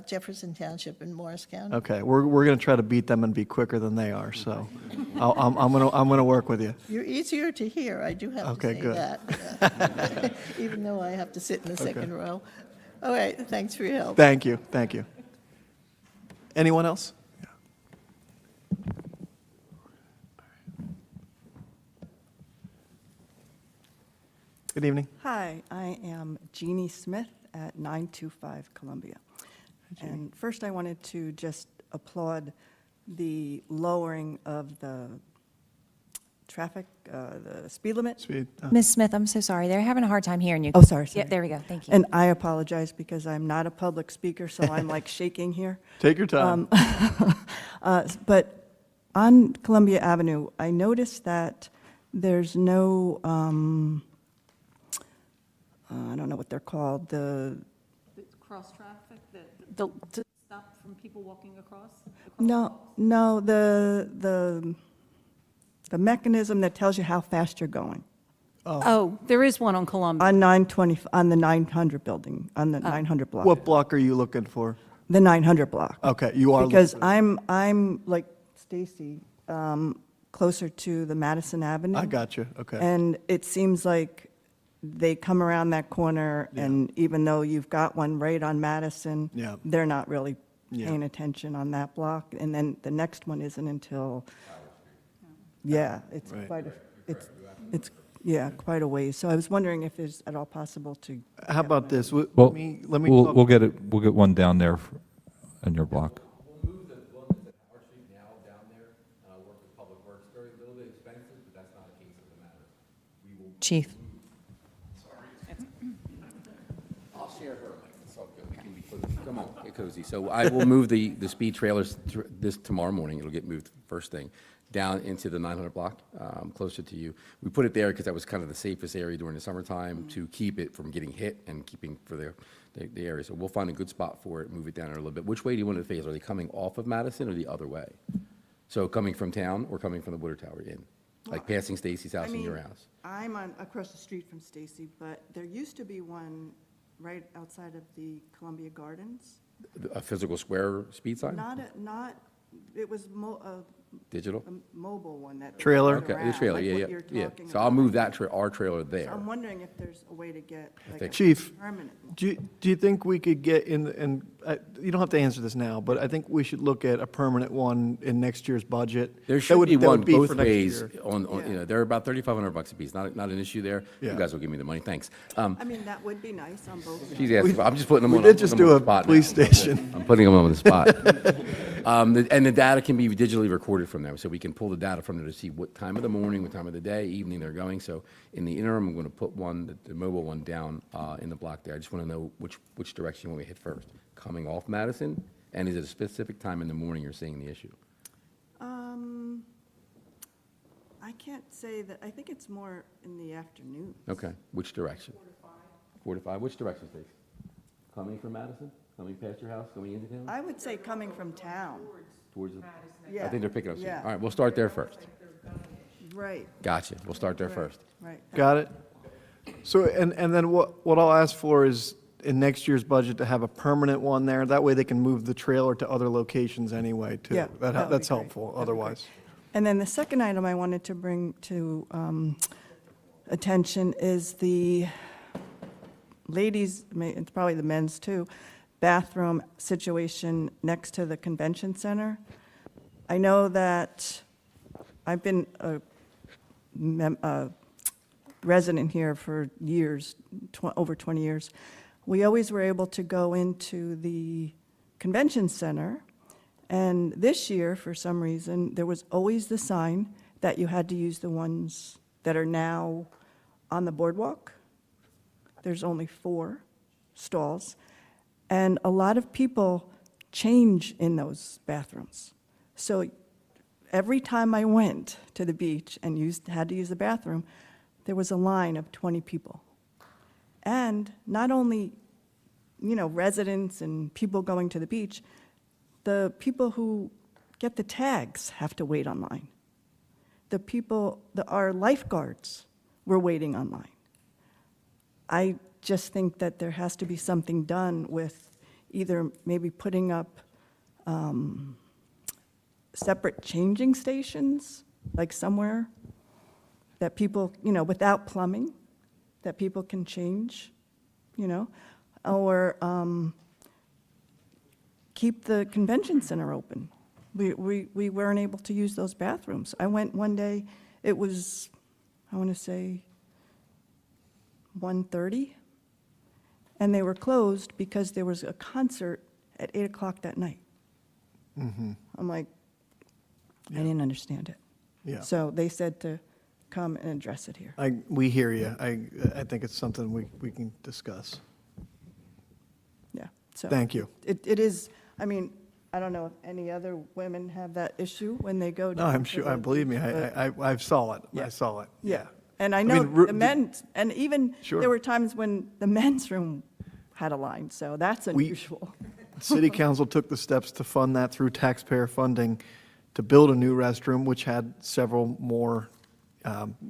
Jefferson Township in Morris County. Okay, we're going to try to beat them and be quicker than they are, so I'm going to work with you. You're easier to hear, I do have to Okay, say good. that. Even though I have to sit in the second row. All right, thanks for your help. Thank you, thank you. Anyone else? Good evening. Hi, I am Jeannie Smith at 925 Columbia. And first, I wanted to just applaud the lowering of the traffic, the speed limit. Speed. Ms. Smith, I'm so sorry. They're having a hard time hearing you. Oh, sorry, Yeah, sorry. there we go. Thank you. And I apologize because I'm not a public speaker, so I'm like shaking here. Take your time. But on Columbia Avenue, I noticed that there's no, I don't know what they're called, the Cross-traffic, to stop from people walking across? No, the mechanism that tells you how fast you're going. Oh, there is one on Columbia. On 920, on the 900 building, on the 900 block. What block are you looking for? The 900 block. Okay, you are. Because looking for- I'm like Stacy, closer to the Madison Avenue. I got you, okay. And it seems like they come around that corner, and even though you've got one right on Madison, Yeah. they're not really Yeah. paying attention on that block. And then the next one isn't until, yeah, it's Right. quite a, it's, yeah, quite a ways. So I was wondering if it's at all possible to. How about this? Well, Let me we'll talk- we'll get it. We'll get one down there in your block. We'll move the one that's at Howard Street now down there, work with Public Works. Very little bit expensive, but that's not a case of the matter. We will, Chief. I'll share her mic, it's all good, we can be cozy. Come on, get cozy. So I will move the speed trailers this tomorrow morning, it'll get moved first thing, down into the 900 block, closer to you. We put it there because that was kind of the safest area during the summertime to keep it from getting hit and keeping for the area. So we'll find a good spot for it, move it down there a little bit. Which way do you want it to face? Are they coming off of Madison or the other way? So coming from town or coming from the Water Tower in? Like passing Stacy's house and your house? I'm across the street from Stacy, but there used to be one right outside of the Columbia Gardens. A physical square speed sign? Not, it was Digital? mobile one that. Trailer? Okay, the around, trailer, like yeah, what yeah, you're yeah. talking So I'll about. move that, our trailer So there. I'm wondering if there's a way to get like a think- Chief, permanent. do you think we could get in, and you don't have to answer this now, but I think we should look at a permanent one in next year's budget. There That should would- be that would one both for next ways year. on, they're about $3,500 a piece, not an issue there. Yeah. You guys will give me the money, thanks. I mean, that would be nice on both sides. She's asking, I'm just putting them We on. did I'm just putting them do on a the spot police now. station. I'm putting them on the spot. And the data can be digitally recorded from there, so we can pull the data from there to see what time of the morning, what time of the day, evening they're going. So in the interim, I'm going to put one, the mobile one down in the block there. I just want to know which direction you want me to hit first. Coming off Madison, and is it a specific time in the morning you're seeing the issue? I can't say that, I think it's more in the afternoon. Okay, which direction? 4 to 5, which direction, Stacy? Coming from Madison? Coming past your house, going into town? I would say coming from town. Towards the, Yeah. I think they're picking up. Yeah. All right, we'll start there first. Right, Gotcha, we'll start there right, first. right. Got it? So, and then what I'll ask for is in next year's budget to have a permanent one there. That way they can move the trailer to other locations anyway, too. Yeah, that would be That's great. helpful, That'd be otherwise. And then the second item I wanted to bring to attention is the ladies, it's probably the men's too, bathroom situation next to the convention center. I know that I've been a resident here for years, over 20 years. We always were able to go into the convention center, and this year, for some reason, there was always the sign that you had to use the ones that are now on the boardwalk. There's only 4 stalls, and a lot of people change in those bathrooms. So every time I went to the beach and had to use the bathroom, there was a line of 20 people. And not only, residents and people going to the beach, the people who get the tags have to wait online. Our lifeguards were waiting online. I just think that there has to be something done with either maybe putting up separate changing stations, like somewhere, that people, without plumbing, that people can change, or keep the convention center open. We weren't able to use those bathrooms. I went one day, it was, I want to say, 1:30, and they were closed because there was a concert at 8 o'clock that night. I'm like, I didn't understand it. Yeah. So they said to come and address it here. We hear you. I think it's something we can discuss. Yeah, so. Thank you. It is, I mean, I don't know if any other women have that issue when they go No, down I'm to sure, the believe me, beach, but- I saw it. I Yeah. saw it. Yeah, and I I know mean, ru- the men's, and even, Sure. there were times when the men's room had a line, so that's unusual. City Council took the steps to fund that through taxpayer funding to build a new restroom, which had several more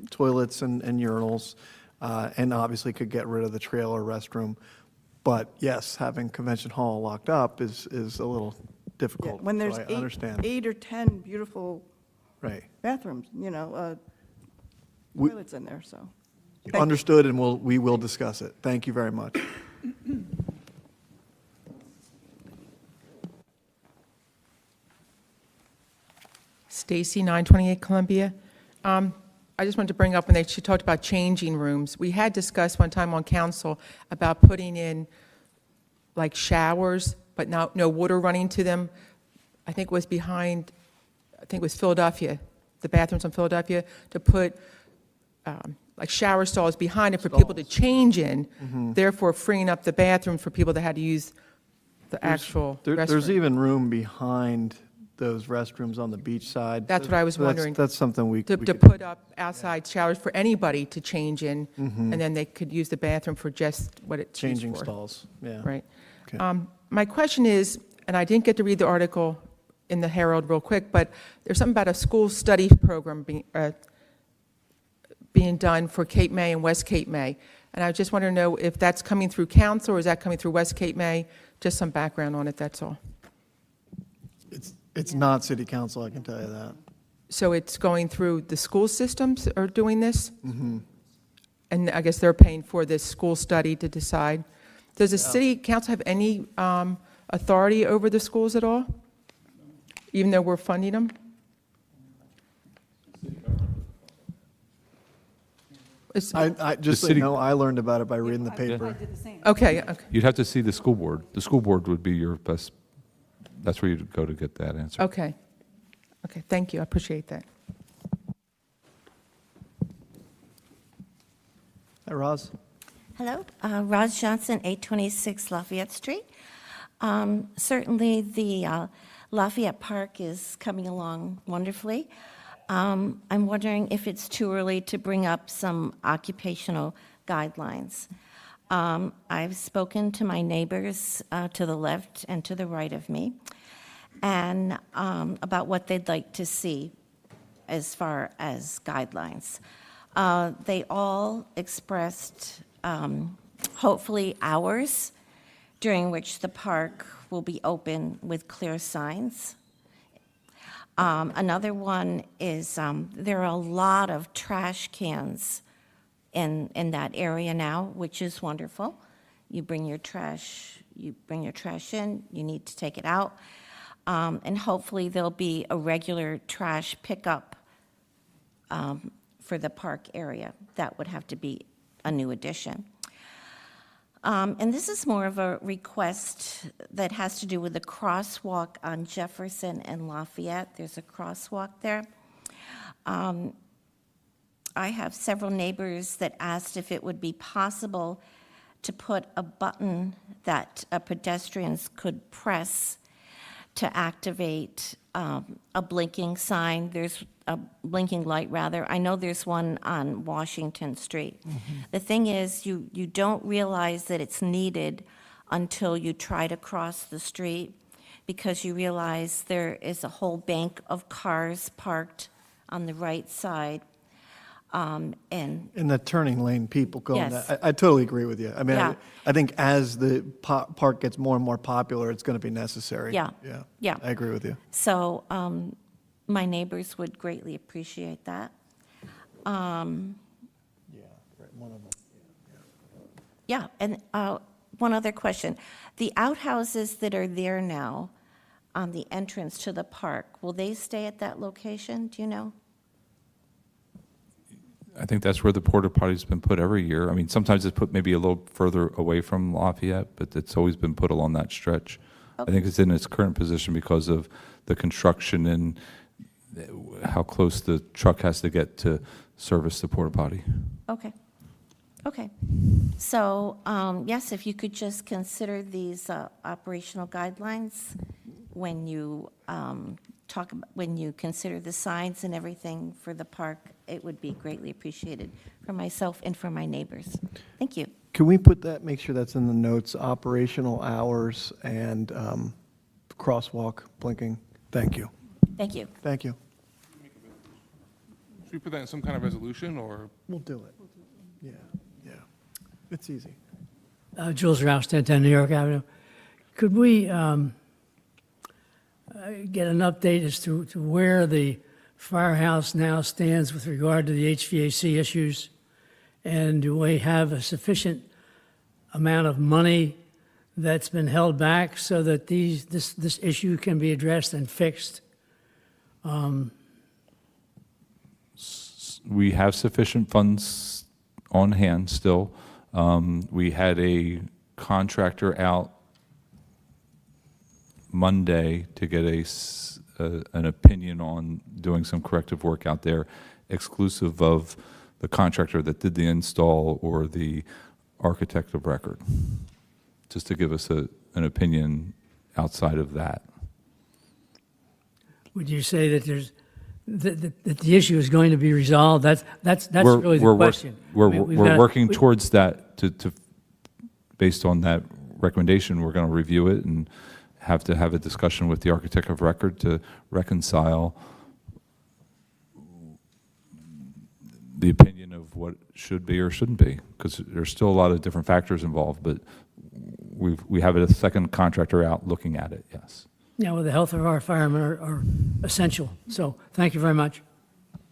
toilets and urinals, and obviously could get rid of the trailer restroom. But yes, having Convention Hall locked up is a little Yeah, difficult. when there's So I understand. 8 or 10 beautiful Right. bathrooms, We- toilets in there, so. Thank you. Understood, and we will discuss it. Thank you very much. Stacy, 928 Columbia. I just wanted to bring up when she talked about changing rooms. We had discussed one time on council about putting in like showers, but no water running to them. I think it was Philadelphia, the bathrooms on Philadelphia, to put like shower stalls behind it for people to change in, therefore freeing up the bathroom for people that had to use the actual There's restroom. even room behind those restrooms on the beach side. That's what I was So that's- wondering. That's something we To could- put up outside showers for anybody to change in, and then they could use the bathroom for just what it's used Changing for. stalls, yeah. Right. Okay. My question is, and I didn't get to read the article in the Herald real quick, but there's something about a school study program being done for Cape May and West Cape May. And I just want to know if that's coming through council, or is that coming through West Cape May? Just some background on it, that's all. It's not city council, I can tell you that. So it's going through the school systems are doing this? And I guess they're paying for this school study to decide. Does the city council have any authority over the schools at all? Even though we're funding them? It's- Just so you city- know, I learned about it by reading the paper. Okay, okay, You'd have to see the school board. The school board would be your best, that's where you'd go to get that answer. okay. Okay, thank you, I appreciate that. Hi, Roz. Hello, Roz Johnson, 826 Lafayette Street. Certainly, the Lafayette Park is coming along wonderfully. I'm wondering if it's too early to bring up some occupational guidelines. I've spoken to my neighbors to the left and to the right of me, and about what they'd like to see as far as guidelines. They all expressed, hopefully, hours during which the park will be open with clear signs. Another one is there are a lot of trash cans in that area now, which is wonderful. You bring your trash in, you need to take it out. And hopefully there'll be a regular trash pickup for the park area. That would have to be a new addition. And this is more of a request that has to do with the crosswalk on Jefferson and Lafayette. There's a crosswalk there. I have several neighbors that asked if it would be possible to put a button that pedestrians could press to activate a blinking sign. There's a blinking light, rather. I know there's one on Washington Street. The thing is, you don't realize that it's needed until you try to cross the street, because you realize there is a whole bank of cars parked on the right side. And In the turning lane, people going, Yes. I totally agree with you. I mean, Yeah. I think as the park gets more and more popular, it's going to be necessary. Yeah. Yeah. Yeah. I agree with you. So my neighbors would greatly appreciate that. Yeah, right, one of them. Yeah, and one other question. The outhouses that are there now on the entrance to the park, will they stay at that location? Do you know? I think that's where the porta potty's been put every year. I mean, sometimes it's put maybe a little further away from Lafayette, but it's always been put along that stretch. I think it's in its current position because of the construction and how close the truck has to get to service the porta potty. Okay. Okay. So, yes, if you could just consider these operational guidelines when you when you consider the signs and everything for the park, it would be greatly appreciated for myself and for my neighbors. Thank you. Can we put that, make sure that's in the notes, operational hours and crosswalk blinking? Thank you. Thank you. Thank you. Should we put that in some kind of resolution, or? We'll do it. Yeah, yeah. It's easy. Jules Rouse, 1010 New York Avenue. Could we get an update as to where the firehouse now stands with regard to the HVAC issues? And do we have a sufficient amount of money that's been held back so that this issue can be addressed and fixed? We have sufficient funds on hand still. We had a contractor out Monday to get an opinion on doing some corrective work out there, exclusive of the contractor that did the install or the architect of record, just to give us an opinion outside of that. Would you say that there's, that the issue is going to be resolved? That's We're- really we're the work- question. We're We've we're got- working we- towards that based on that recommendation, we're going to review it and have to have a discussion with the architect of record to reconcile the opinion of what should be or shouldn't be, because there's still a lot of different factors involved, but we have a second contractor out looking at it, yes. the health of our firemen are essential. So thank you very much.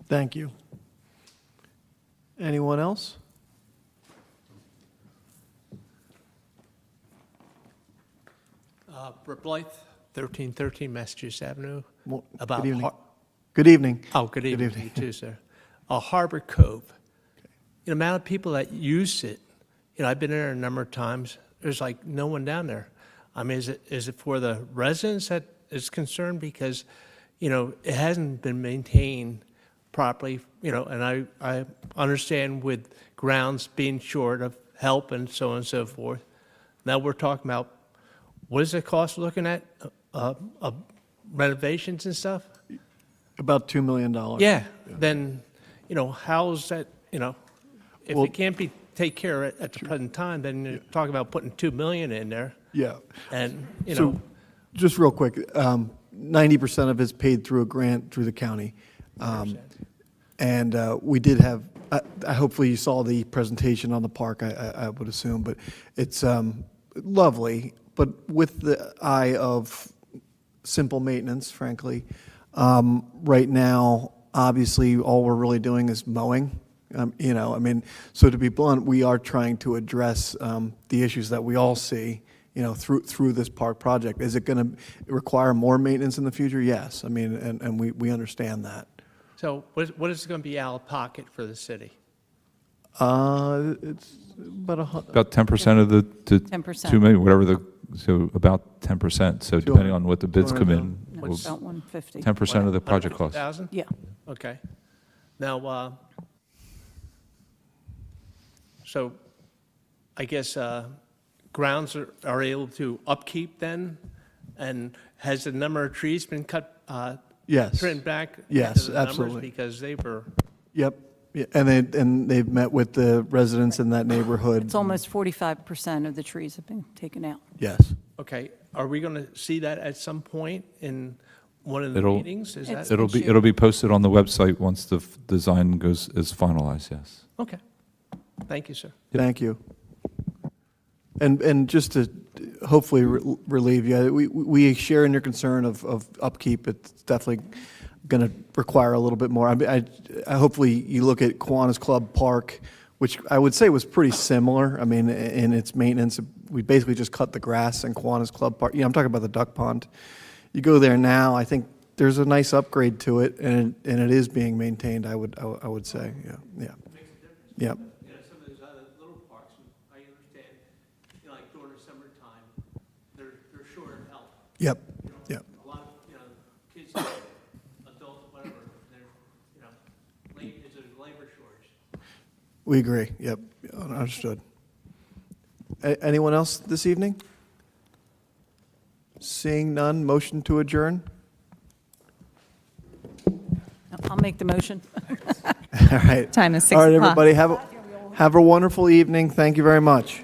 Thank you. Anyone else? Brett Blythe, 1313 Massachusetts Avenue. Well, About good evening. Har- Good evening. Oh, good evening to you too, sir. Harbor Cove. The amount of people that use it, I've been there a number of times. There's like no one down there. I mean, is it for the residents that is concerned? Because, it hasn't been maintained properly, and I understand with grounds being short of help and so on and so forth. Now we're talking about, what does it cost looking at renovations and stuff? About $2 million. Yeah, then, how's that, if Well- it can't be take care of at the present time, then you're talking about putting 2 million in there, Yeah. and, So, just real quick, 90% of it's paid through a grant through the county. And we did have, hopefully you saw the presentation on the park, I would assume, but it's lovely, but with the eye of simple maintenance, frankly. Right now, obviously, all we're really doing is mowing. So to be blunt, we are trying to address the issues that we all see, through this park project. Is it going to require more maintenance in the future? Yes. And we understand that. so what is going to be out of pocket for the city? It's about About 10% of the, to 10%. 2 million, whatever so about 10%. So depending on what the bids come in, About 150. 10% of the project cost. 150,000? Yeah. Okay. Now, so I guess grounds are able to upkeep then? And has the number of trees been cut, Yes. trimmed back? Yes, to the numbers? absolutely. Because they were, Yep. Yeah, and they've met with the residents in that neighborhood. It's almost 45% of the trees have been taken out. Yes. okay, are we going to see that at some point in one of the It'll- meetings? Is that? It'll be posted on the website once the design is finalized, yes. Okay. Thank you, sir. Thank you. And just to hopefully relieve you, we share in your concern of upkeep. It's definitely going to require a little bit more. I hopefully you look at Kiwanis Club Park, which I would say was pretty similar. In its maintenance, we basically just cut the grass in Kiwanis Club Park. I'm talking about the duck pond. You go there now, I think there's a nice upgrade to it, and it is being maintained. I would say, yeah. Yep. Some of those other little parks, I understand, like during the summertime, they're short of help. Yep. Yep. A lot of, kids, adults, whatever, there's a labor shortage. We agree. Yep. Understood. Anyone else this evening? Seeing none, motion to adjourn? I'll make the motion. All right. Time is 6 All right, o'clock. everybody, have a wonderful evening. Thank you very much.